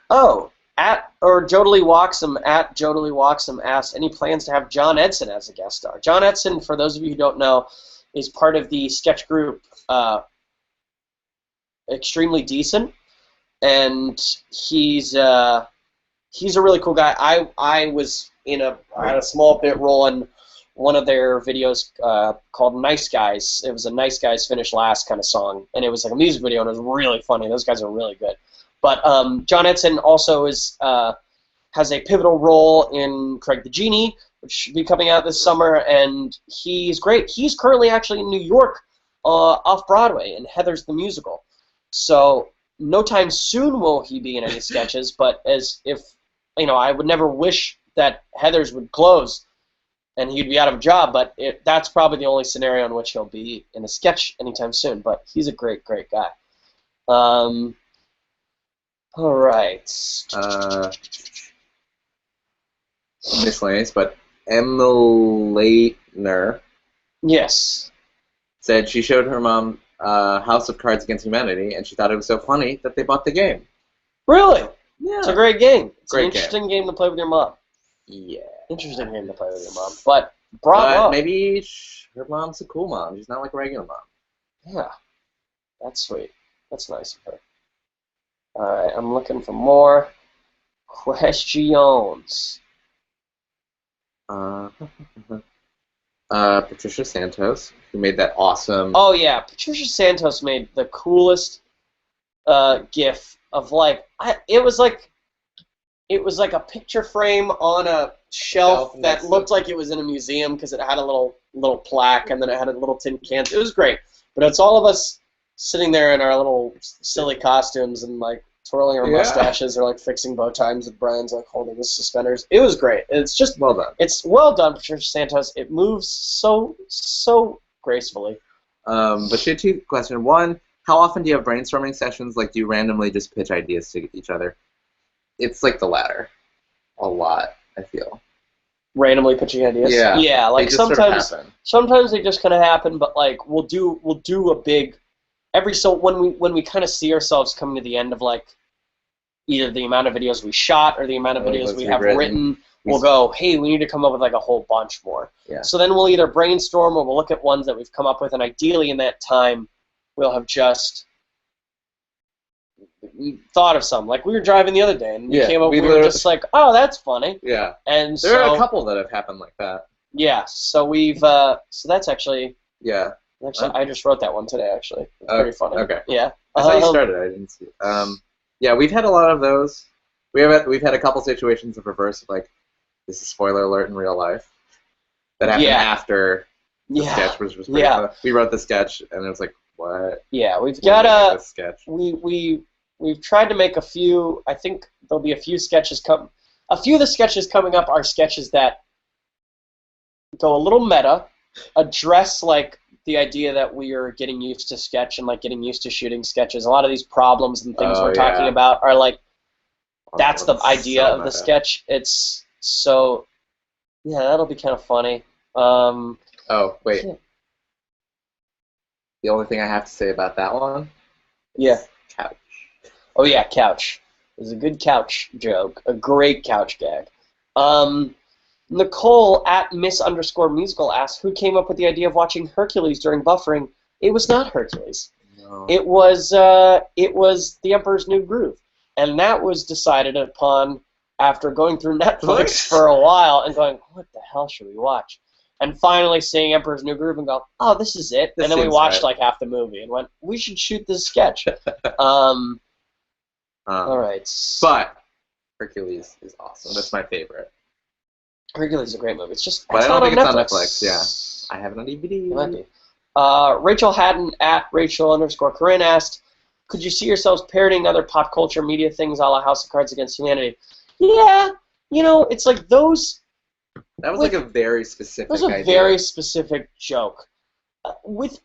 Oh, Jodely Walksome at Jodely Walksome asked, any plans to have John Edson as a guest star? John Edson, for those of you who don't know, is part of the sketch group Extremely Decent, and he's a really cool guy. I was I had a small bit role in one of their videos called Nice Guys. It was a Nice Guys Finish Last kind of song, and it was like a music video, and it was really funny. Those guys are really good. But John Edson also has a pivotal role in Craig the Genie, which should be coming out this summer, and he's great. He's currently actually in New York off-Broadway in Heathers the Musical. So no time soon will he be in any sketches, but I would never wish that Heathers would close and he'd be out of a job, but that's probably the only scenario in which he'll be in a sketch anytime soon. But he's a great, great guy. All right. Miscellaneous, but Emelaner Yes. said she showed her mom House of Cards Against Humanity, and she thought it was so funny that they bought the game. Really? Yeah. It's a great game. It's Great an interesting game to play with your mom. Yeah. Interesting game to play with your mom. But bravo. But maybe her mom's a cool mom. She's not like a regular mom. Yeah. That's sweet. That's nice of her. Alright, I'm looking for more questions. Patricia Santos, who made that awesome... Oh yeah, Patricia Santos made the coolest GIF of it was like a picture frame on a shelf that looked like it was in a museum because it had a little plaque and then it had a little tin can. It was great, but it's all of us sitting there in our little silly costumes and twirling our mustaches or fixing bow ties with Brian's holding his suspenders. It was great. It's just well done. It's well done, Patricia Santos. It moves so gracefully. But she had two questions. One, how often do you have brainstorming sessions? Do you randomly just pitch ideas to each other? It's the latter. A lot, I feel. Randomly pitching ideas? Yeah. Yeah, they just sometimes sort of happen. Sometimes they just kind of happen, but we'll do a big when we kind of see ourselves coming to the end of either the amount of videos we shot or the amount of videos we have written, we'll go, hey, we need to come up with a whole bunch more. Yeah. So then we'll either brainstorm or we'll look at ones that we've come up with, and ideally in that time we'll have just thought of some. We were driving the other day and we came up. We were just oh, that's funny. Yeah. And there are a couple that have happened like that. Yeah. So we've so that's actually. Yeah. Actually, I just wrote that one today. Actually, it's pretty funny. Okay. Yeah. I saw you started. I didn't see it. Yeah, we've had a lot of those. We've had a couple situations of reverse of this is spoiler alert in real life that happened after the sketch, which was pretty fun. We wrote the sketch and it was what? Yeah, we've got a sketch. We've tried to make a few. I think there'll be a few sketches a few of the sketches coming up are sketches that go a little meta, address the idea that we are getting used to sketch and getting used to shooting sketches. A lot of these problems and things we're talking about are that's the idea of the sketch. It's so that'll be kind of funny. Oh wait. Yeah. The only thing I have to say about that one. Yeah. Couch. Oh yeah, couch. It was a good couch joke. A great couch gag. Nicole at Miss_musical asked, who came up with the idea of watching Hercules during buffering? It was not Hercules. No. It was The Emperor's New Groove, and that was decided upon after going through Netflix for a while and going, what the hell should we watch? And finally seeing Emperor's New Groove and go, oh, this is it. And then we watched half the movie and went, we should shoot this sketch. All right. But Hercules is awesome. That's my favorite. Hercules is a great movie. It's just but it's I don't not think on it's Netflix. on Netflix. Yeah, I have it on DVD. It might be. Rachel Haddon at Rachel_Corinne asked, could you see yourselves parodying other pop culture media things a la House of Cards Against Humanity? Yeah, it's those. That was a very specific idea. That was a very specific joke. With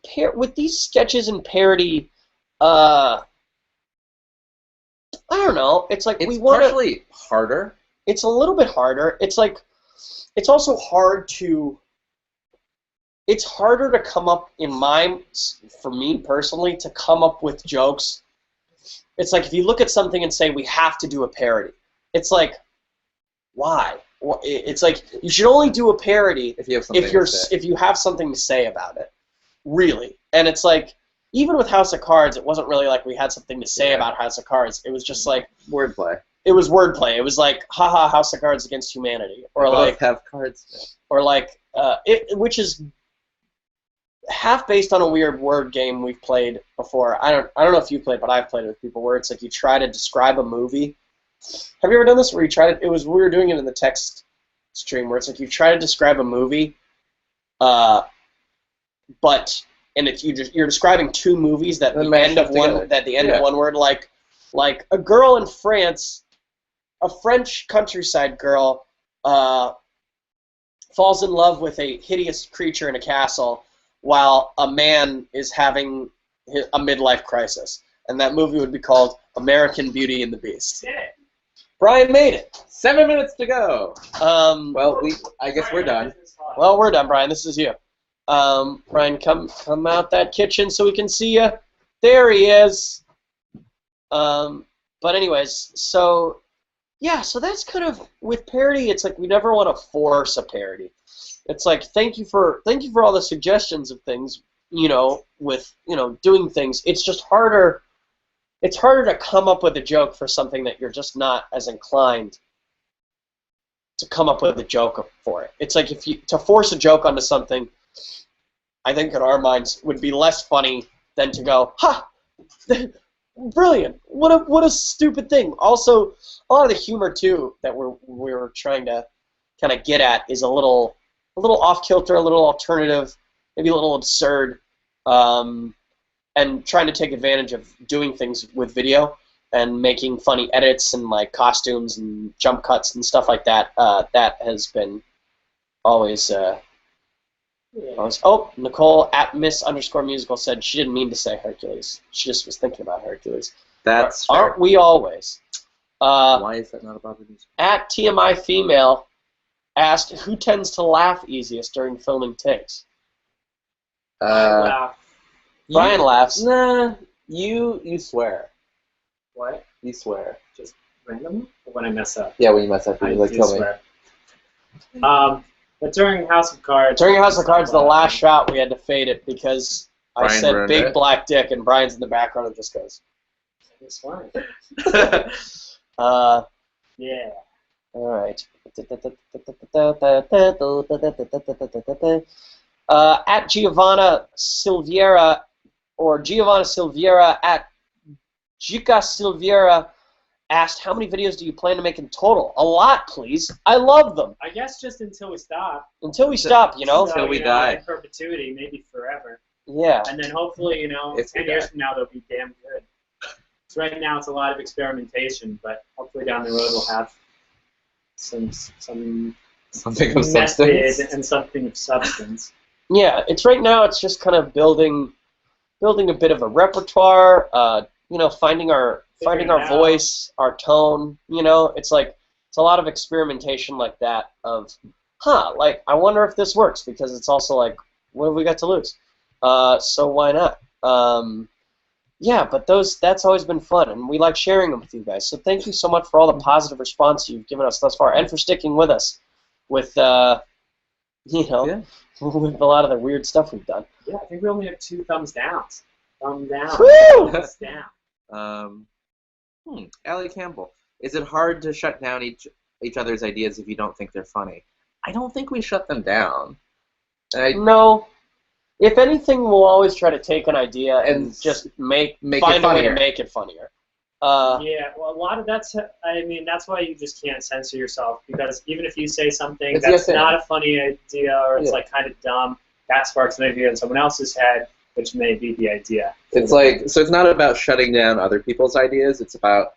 these sketches and parody, I don't know. It's we want partially harder. It's a little bit harder. It's also hard to. It's harder to come up for me personally, to come up with jokes. It's if you look at something and say we have to do a parody. it's like, why? It's like you should only do a parody if you have something if you have something to say about it, really. And it's like, even with House of Cards, it wasn't really like we had something to say about House of Cards. It was just like wordplay. It was wordplay. It was like, haha, House of Cards against humanity, or Both like have cards. Or like which is half based on a weird word game we've played before. I don't know if you've played, but I've played it with people where it's like you try to describe a movie. Have you ever done this where you try to? We were doing it in the text stream where it's like you try to describe a movie, you're describing two movies that the end of one word, like a girl in France, a French countryside girl, falls in love with a hideous creature in a castle while a man is having a midlife crisis. And that movie would be called American Beauty and the Beast. Yeah. Brian made it. 7 minutes to go. Well, I guess we're done. Well, we're done, Brian. This is you. Brian, come out that kitchen so we can see you. There he is. But anyways, so that's kind of, with parody, it's like we never want to force a parody. It's like, thank you for all the suggestions of things, with doing things. It's just harder. It's harder to come up with a joke for something that you're just not as inclined to come up with a joke for it. It's like to force a joke onto something, I think in our minds would be less funny than to go, ha, brilliant, what a stupid thing. Also, a lot of the humor too that we're trying to kind of get at is a little off kilter, a little alternative, maybe a little absurd. And trying to take advantage of doing things with video and making funny edits and like costumes and jump cuts and stuff like that. That has been always. Oh, Nicole at Miss_musical said she didn't mean to say Hercules. She just was thinking about Hercules. That's aren't we always? Why is that not about the music? At TMI Female asked who tends to laugh easiest during filming takes. Brian laughs. Nah, you swear. What? You swear. Just randomly? Or when I mess up? Yeah, when you mess up, you like tell swear. But during House of Cards... During House of Cards, the last shot, we had to fade it because I said big black dick, and Brian's in the background and just goes... It's fine. Yeah. All right. At Giovanna Silviera, or Giovanna Silviera at Gica Silviera asked, how many videos do you plan to make in total? A lot, please. I love them. I guess just until we stop. Until we stop, Until we die. In perpetuity, maybe forever. Yeah. And then hopefully, 10 years from now, they'll be damn good. So right now, it's a lot of experimentation, but hopefully down the road, we'll have something of substance and something of substance. Yeah, right now it's just kind of building a bit of a repertoire, finding our voice, our tone, it's a lot of experimentation like that of, like, I wonder if this works, because it's also like, what have we got to lose? So why not? Yeah, but that's always been fun, and we like sharing them with you guys. So thank you so much for all the positive response you've given us thus far, and for sticking with us with, with a lot of the weird stuff we've done. Yeah, I think we only have 2 thumbs downs. Thumb down. Woo! Thumbs down. Allie Campbell. Is it hard to shut down each other's ideas if you don't think they're funny? I don't think we shut them down. No. If anything, we'll always try to take an idea and just find a way to make it funnier. Yeah, well, a lot of that's why you just can't censor yourself, because even if you say something that's not a funny idea or it's like kind of dumb, that sparks an idea in someone else's head, which may be the idea. So it's not about shutting down other people's ideas, it's about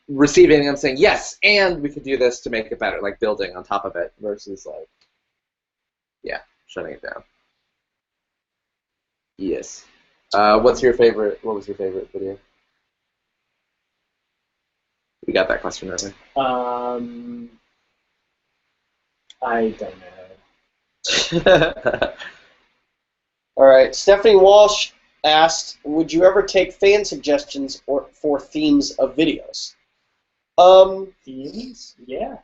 receiving and saying, yes, and we could do this to make it better, like building on top of it, versus shutting it down. Yes. What was your favorite video? We got that question earlier. I don't know. All right. Stephanie Walsh asked, would you ever take fan suggestions for themes of videos? Themes? Yeah.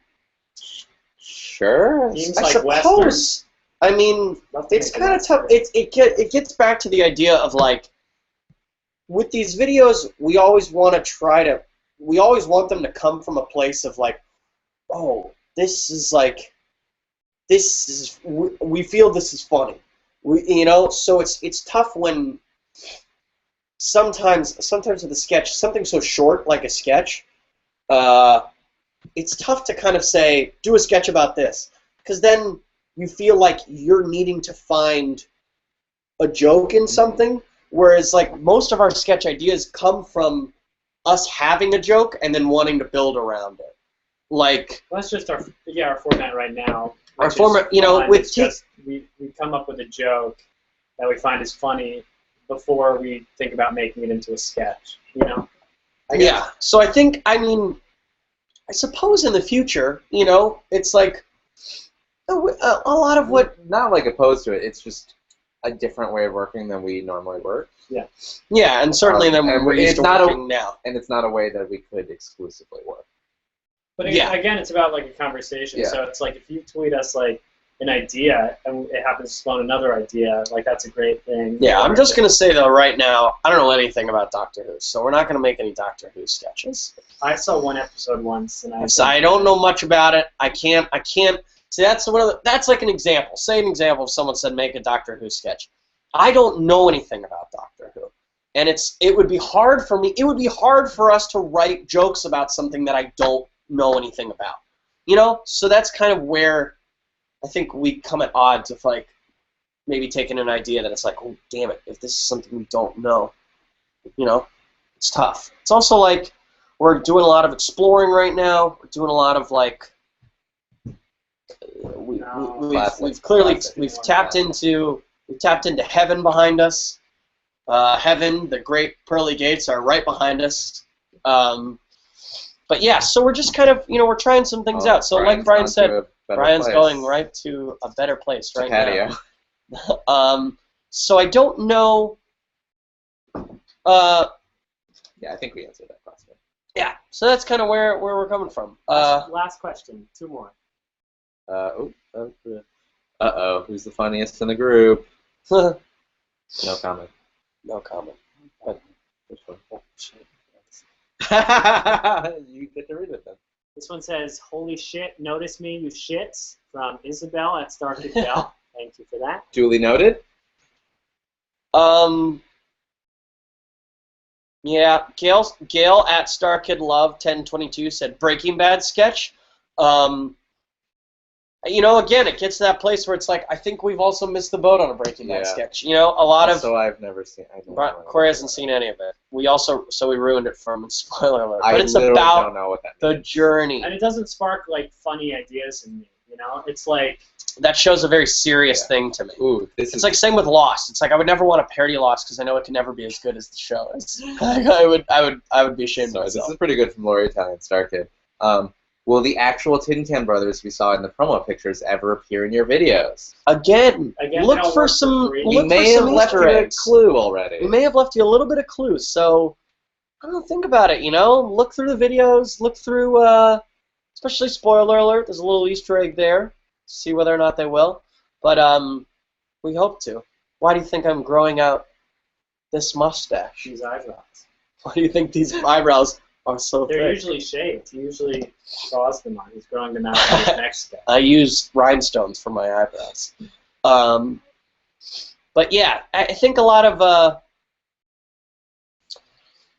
Sure. Themes I like suppose. Western. I mean, it's kind of tough. It gets back to the idea of like, with these videos, we always want them to come from a place of like, oh, we feel this is funny. So it's tough when sometimes with a sketch, something so short like a sketch, it's tough to kind of say, do a sketch about this, because then you feel like you're needing to find a joke in something, whereas like most of our sketch ideas come from us having a joke and then wanting to build around it. Like, well, that's just our format right now. Our format, with just we come up with a joke that we find is funny before we think about making it into a sketch. Yeah. So I suppose in the future, it's like a lot of what. Not like opposed to it. It's just a different way of working than we normally work. Yeah. Yeah, and certainly than we're used to working now. And it's not a way that we could exclusively work. But again, it's about like a conversation. Yeah. So it's like if you tweet us like an idea and it happens to spawn another idea, like that's a great thing. Yeah, I'm just gonna say though, right now, I don't know anything about Doctor Who, so we're not gonna make any Doctor Who sketches. I saw one episode once, and I don't know much about it. I can't. See, that's that's like an example. Say an example if someone said make a Doctor Who sketch. I don't know anything about Doctor Who, and it would be hard for me. It would be hard for us to write jokes about something that I don't know anything about. So that's kind of where I think we come at odds with like maybe taking an idea that it's like, oh damn it, if this is something we don't know, it's tough. It's also like we're doing a lot of exploring right now. We're doing a lot of like we've tapped into heaven behind us. Heaven, the great pearly gates are right behind us. But yeah, so we're just kind of, we're trying some things out. So like Brian said, Brian's going right to a better place right now. So I don't know. Yeah, I think we answered that question. Yeah, so that's kind of where we're coming from. Last question, 2 more. Who's the funniest in the group? No comment. No comment. But which one? Oh, shit. You get to read it then. This one says, "Holy shit, notice me, you shits," from Isabel at Starkid Bell. Thank you for that. Duly noted. Yeah, Gail at Starkid Love 1022 said Breaking Bad sketch. Again, it gets to that place where it's like, I think we've also missed the boat on a Breaking Bad sketch. A lot of. So I've never seen. Corey hasn't seen any of it. We ruined it for him. Spoiler alert. But it's about don't know what that the journey. And it doesn't spark like funny ideas in me. It's like that shows a very serious thing to me. Ooh, it's like same with Lost. It's like I would never want to parody Lost because I know it can never be as good as the show is. I would be ashamed of myself. This is pretty good from Lori Italian Starkid. Will the actual Tin Can Brothers we saw in the promo pictures ever appear in your videos? Again look for some. We may have left you a clue already. We may have left you a little bit of clue. So I don't know, think about it. Look through the videos. Look through. Especially spoiler alert. There's a little Easter egg there. See whether or not they will. But we hope to. Why do you think I'm growing out this mustache? These eyebrows. Why do you think these eyebrows are so They're thick? usually shaved. He usually saws them on. He's growing them out on his next step. I use rhinestones for my eyebrows. But yeah, I think a lot of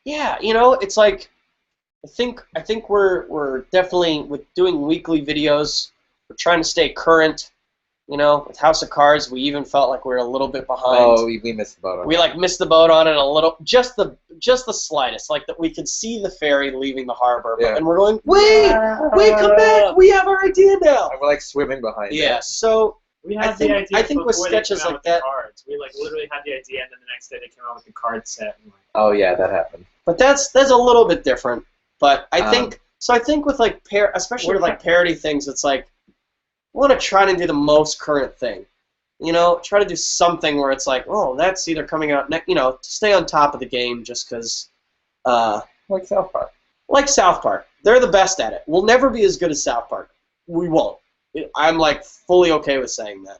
it's like I think we're definitely with doing weekly videos. We're trying to stay current. With House of Cards, we even felt like we were a little bit behind. Oh, we missed the boat on it. We missed the boat on it a little, just the slightest. Like that, we could see the ferry leaving the harbor, and we're going, wait, come back! We have our idea now. And we're like swimming behind it. Yeah, so we had the idea. I think with sketches like that, cards. We literally had the idea, and then the next day they came out with the card set. And oh yeah, that happened. But that's a little bit different. But I think with like especially with like parody things, it's like. I want to try to do the most current thing. Try to do something where it's like, oh, that's either coming out to stay on top of the game just because. Like South Park. Like South Park. They're the best at it. We'll never be as good as South Park. We won't. I'm like fully okay with saying that.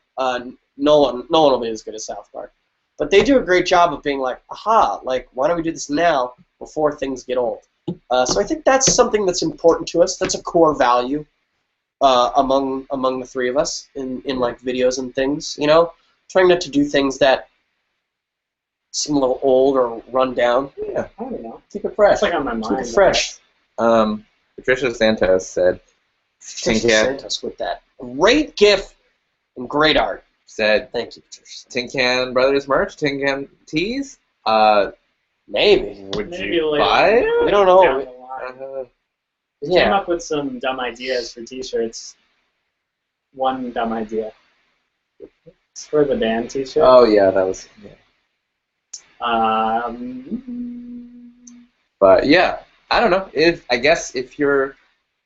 No one will be as good as South Park. But they do a great job of being like, aha, like why don't we do this now before things get old? So I think that's something that's important to us. That's a core value among the three of us in like videos and things. You know, trying not to do things that seem a little old or run down. Yeah, I don't know. Keep it fresh. It's like on my mind. Keep it fresh. Patricia Santos said, Patricia Santos with that great GIF and great art. Said, thank you, Patricia. Tin Can Brothers merch, Tin Can tees. Maybe. Would Maybe you later. buy it? We don't Down know. the line. We Yeah. came up with some dumb ideas for T-shirts. One dumb idea. It's for the band T-shirt. Oh yeah, that was. Yeah. But yeah, I don't know. I guess if you're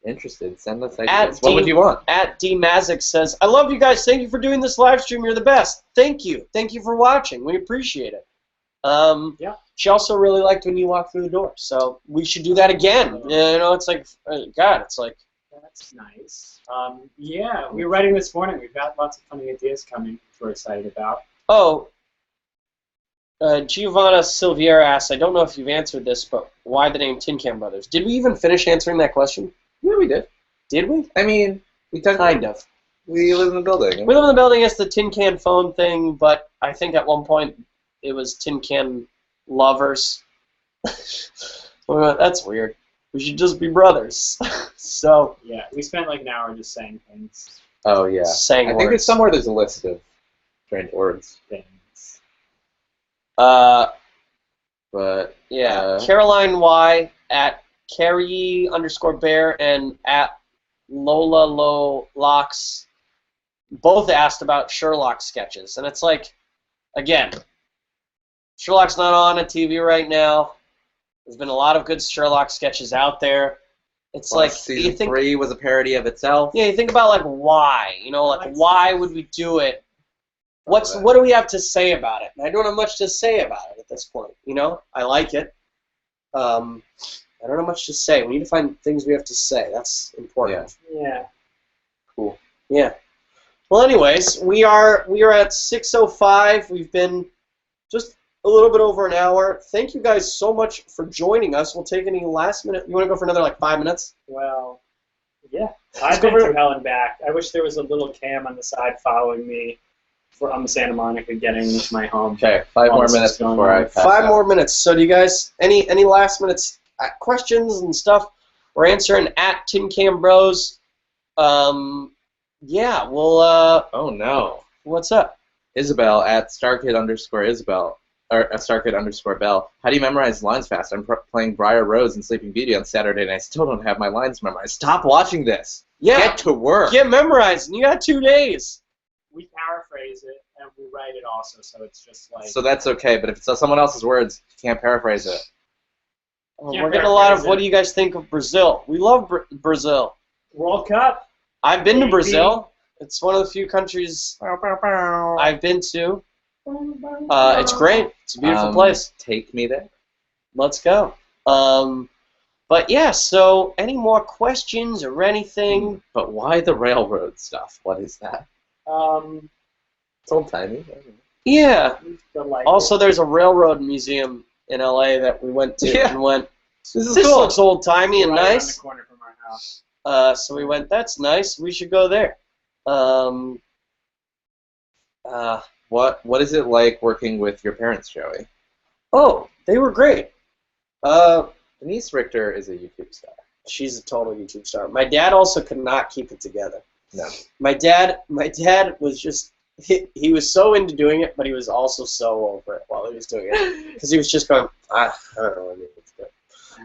interested, send us ideas. What would you want? At DMazic says, I love you guys. Thank you for doing this live stream. You're the best. Thank you. Thank you for watching. We appreciate it. Yeah. She also really liked when you walked through the door. So we should do that again. You know, it's like, God, it's like. That's nice. Yeah, we were writing this morning. We've got lots of funny ideas coming, which we're excited about. Oh, Giovanna Silviera asks, I don't know if you've answered this, but why the name Tin Can Brothers? Did we even finish answering that question? Yeah, we did. Did we? I mean, we talked. Kind of. We live in a building. We live in the building. It's the Tin Can Phone thing, but I think at one point it was Tin Can Lovers. That's weird. We should just be brothers. So. Yeah, we spent like an hour just saying things. Oh yeah. Saying I think there's somewhere there's a list of strange words. Things. But yeah, Caroline Y at Carrie_Bear and at Lola Locks both asked about Sherlock sketches, and it's like, again, Sherlock's not on a TV right now. There's been a lot of good Sherlock sketches out there. It's like season 3 was a parody of itself. Yeah, you think about like why, you know, like why would we do it? What do we have to say about it? And I don't have much to say about it at this point. You know, I like it. I don't have much to say. We need to find things we have to say. That's important. Yeah. Cool. Yeah. Well, anyways, we are at 6:05. We've been just a little bit over an hour. Thank you guys so much for joining us. We'll take any last minute. You want to go for another like 5 minutes? Well, yeah. I've been through hell and back. I wish there was a little cam on the side following me from Santa Monica getting to my home. Okay, 5 more minutes before I pass 5 out. more minutes. So do you guys, any last minutes questions and stuff we're answering at Tin Can Bros? Yeah, we'll, oh no. What's up? Isabel at StarKid_Isabel, or StarKid_Bell. How do you memorize lines fast? I'm playing Briar Rose in Sleeping Beauty on Saturday, and I still don't have my lines memorized. Stop watching this. Yeah. Get to work. Get memorized. You got 2 days. We paraphrase it and we write it also, so it's just like. So that's okay, but if it's someone else's words, you can't paraphrase it. We're getting a lot of, what do you guys think of Brazil? We love Brazil. World Cup. I've been to Brazil. It's one of the few countries I've been to. It's great. It's a beautiful place. Take me there. Let's go. But yeah, so any more questions or anything? But why the railroad stuff? What is that? It's old timey. Yeah. Also, there's a railroad museum in LA that we went to and went. This cool. looks old timey and right nice. around the corner from our house. So we went. That's nice. We should go there. What is it like working with your parents, Joey? Oh, they were great. Denise Richter is a YouTube star. She's a total YouTube star. My dad also could not keep it together. No. My dad was just, he was so into doing it, but he was also so over it while he was doing it. Because he was just going, I don't know what it's good.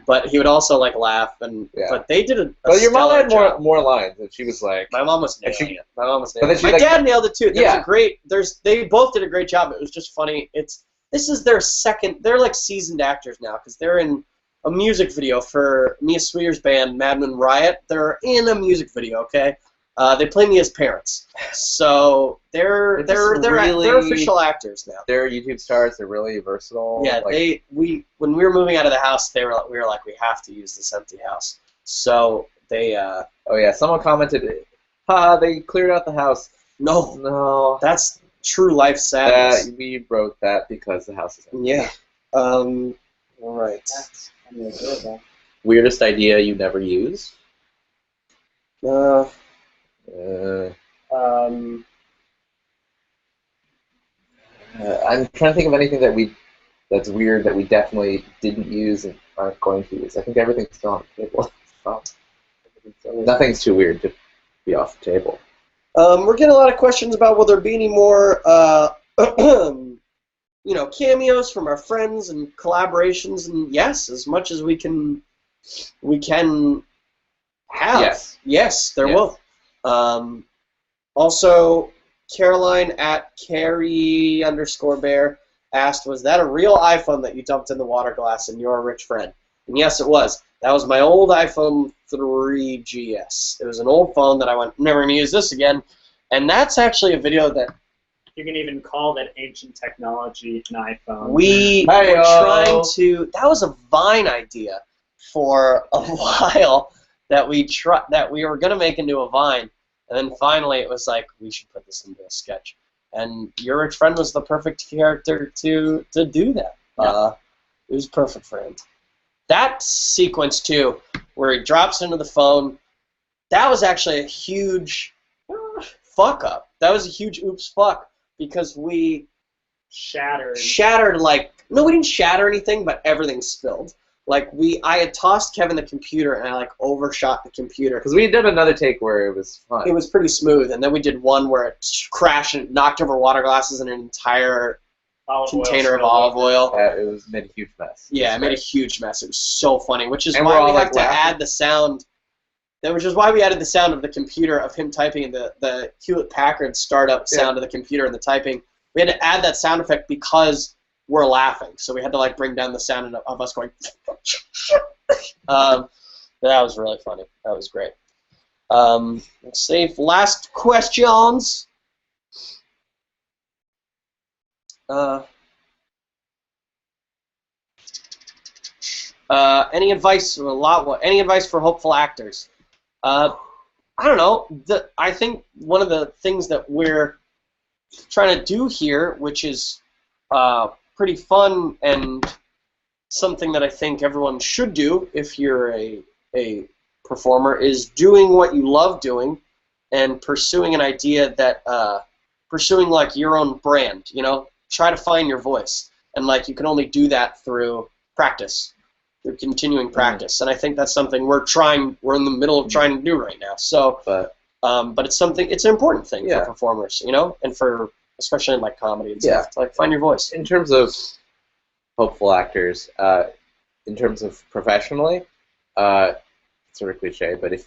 But he would also like laugh, and but they did a Well, your mom had job. more lines, and she was like... My mom was nailing it. My mom was But nailing then it. My she, like- dad nailed it too. Yeah. They both did a great job. It was just funny. This is their second, they're like seasoned actors now, because they're in a music video for Mia Sweer's band, Madman Riot. They're in a music video, okay? They play me as parents, so they're official actors now. They're YouTube stars. They're really versatile. Yeah, when we were moving out of the house, we were like, we have to use this empty house. So they. Oh yeah, someone commented, they cleared out the house. No. That's true life sadness. We wrote that because the house is empty. Yeah. All right. That's kind of adorable. Weirdest idea you never used? Uh, I'm trying to think of anything that's weird that we definitely didn't use and aren't going to use. I think everything's still on the table. Nothing's too weird to be off the table. We're getting a lot of questions about will there be any more, cameos from our friends and collaborations. And yes, as much as we can have. Yes, there will. Also, Caroline at Carrie_bear asked, was that a real iPhone that you dumped in the water glass and you're a rich friend? And yes, it was. That was my old iPhone 3GS. It was an old phone that I went, never going to use this again. And that's actually a video that... You can even call that ancient technology an iPhone. We were trying to... That was a Vine idea for a while that we were going to make into a Vine. And then finally it was like, we should put this into a sketch. And Your Rich Friend was the perfect character to do that. Yeah. It was perfect for him. That sequence, too, where he drops into the phone, that was actually a huge fuck-up. That was a huge oops fuck, because we shattered, like, no, we didn't shatter anything, but everything spilled. Like, I had tossed Kevin the computer, and I, like, overshot the computer. Because we did another take where it was fun. It was pretty smooth, and then we did one where it crashed and knocked over water glasses and an entire container of olive oil. It made a huge mess. Yeah, it made a huge mess. It was so funny, which is why we have to add the sound. Which is why we added the sound of the computer, of him typing, in the Hewlett-Packard startup sound of the computer and the typing. We had to add that sound effect because we're laughing, so we had to like bring down the sound of us going. But that was really funny. That was great. Let's see. Last questions. Any advice? Any advice for hopeful actors? I don't know. I think one of the things that we're trying to do here, which is pretty fun and something that I think everyone should do if you're a performer, is doing what you love doing and pursuing an idea that pursuing like your own brand. You know, try to find your voice, and like you can only do that through practice. Through continuing practice, and I think that's something we're in the middle of trying to do right now. So, but it's something. It's an important thing for performers, you know, and for especially in like comedy and stuff. To, like, find your voice. In terms of hopeful actors, in terms of professionally, it's sort of cliche, but if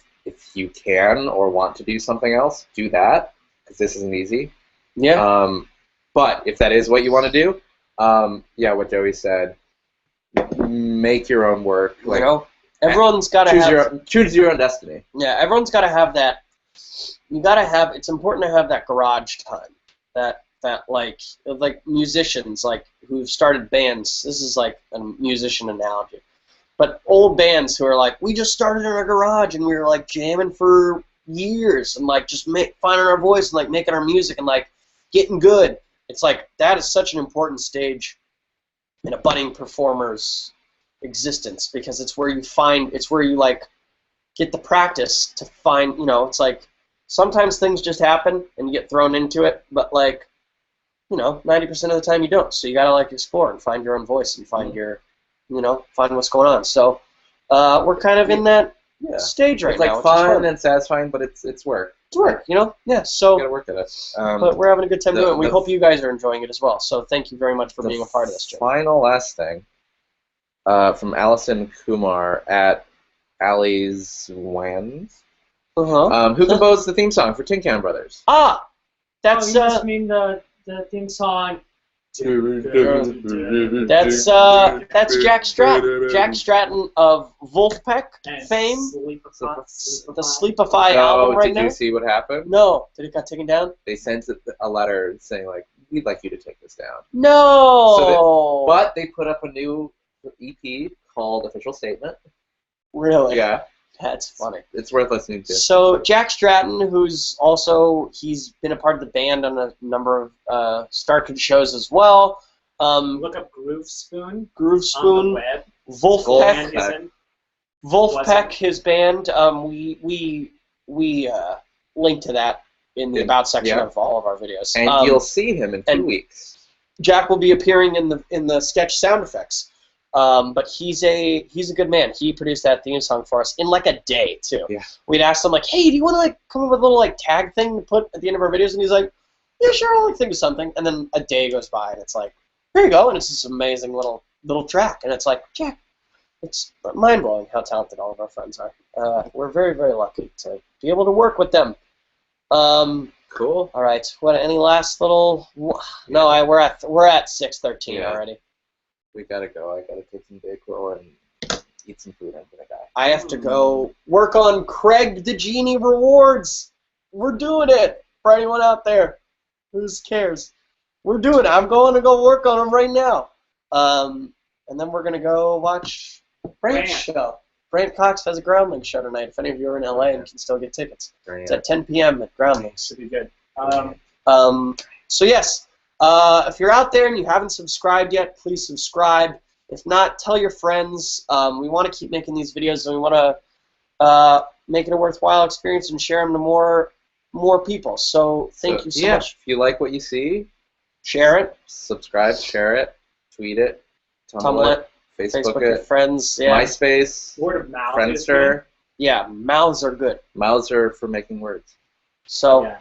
you can or want to do something else, do that, because this isn't easy. Yeah. But if that is what you want to do, what Joey said. Make your own work. Like, you know, everyone's got to choose your own destiny. Yeah, everyone's got to have that. You got to have. It's important to have that garage time. That like musicians like who've started bands. This is like a musician analogy, but old bands who are like, we just started in our garage and we were like jamming for years and like just finding our voice and like making our music and like getting good. It's like that is such an important stage in a budding performer's existence, because it's where you like get the practice to find, you know, it's like sometimes things just happen and you get thrown into it, but like, you know, 90% of the time you don't. So you gotta like explore and find your own voice and find your, you know, find what's going on. So we're kind of in that stage right now. It's like fun and satisfying, but it's work. It's work, you know? Yeah, so... You gotta work at it. But we're having a good time doing it. We hope you guys are enjoying it as well. So thank you very much for being a part of this, Jim. Last thing, from Allison Kumar at Allie's Wans. Who composed the theme song for Tin Can Brothers? Ah! That's, you just mean the theme song... That's Jack Stratton. Jack Stratton of Wolfpack fame. The Sleepify album right now. Did you see what happened? No. Did it got taken down? They sent a letter saying like, we'd like you to take this down. No. But they put up a new EP called Official Statement. Really? Yeah. That's funny. It's worth listening to. So Jack Stratton, he's been a part of the band on a number of Star Trek shows as well. Look up Groove Spoon. Groove Spoon. On the web. Wolfpack, his band. We link to that in the About section of all of our videos. And you'll see him in 2 weeks. Jack will be appearing in the sketch sound effects. But he's a good man. He produced that theme song for us in like a day too. Yeah. We'd asked him like, hey, do you want to like come up with a little like tag thing to put at the end of our videos? And he's like, yeah, sure, I'll like think of something. And then a day goes by and it's like, here you go, and it's this amazing little track. And it's like, Jack, it's mind blowing how talented all of our friends are. We're very, very lucky to be able to work with them. Cool. All right. What? Any last little? No, we're at 6:13 already. We gotta go. I gotta take some Dayquil and eat some food. I'm gonna die. I have to go work on Craig the Genie rewards. We're doing it. For anyone out there who cares, we're doing it. I'm going to go work on them right now. And then we're gonna go watch Brant's show. Brant Cox has a Groundlings show tonight. If any of you are in LA and can still get tickets, it's at 10 p.m. at Groundlings. Should be good. So yes, if you're out there and you haven't subscribed yet, please subscribe. If not, tell your friends. We want to keep making these videos, and we want to make it a worthwhile experience and share them to more people. So thank you so much. If you like what you see, share it. Subscribe, share it, tweet it, Tumblr it. Facebook it, friends, yeah. MySpace, word of mouth, Friendster. Yeah, mouths are good. Mouths are for making words. So,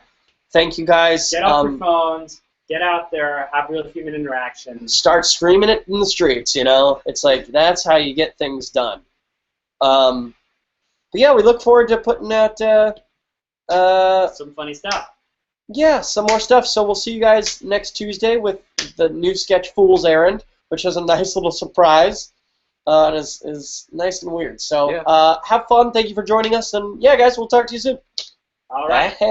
thank you guys. Get off your phones. Get out there. Have real human interaction. Start screaming it in the streets. You know, it's like that's how you get things done. But yeah, we look forward to putting out some funny stuff. Yeah, some more stuff. So we'll see you guys next Tuesday with the new sketch Fool's Errand, which is a nice little surprise, and is nice and weird. So have fun. Thank you for joining us, and yeah, guys, we'll talk to you soon. All right. Bye.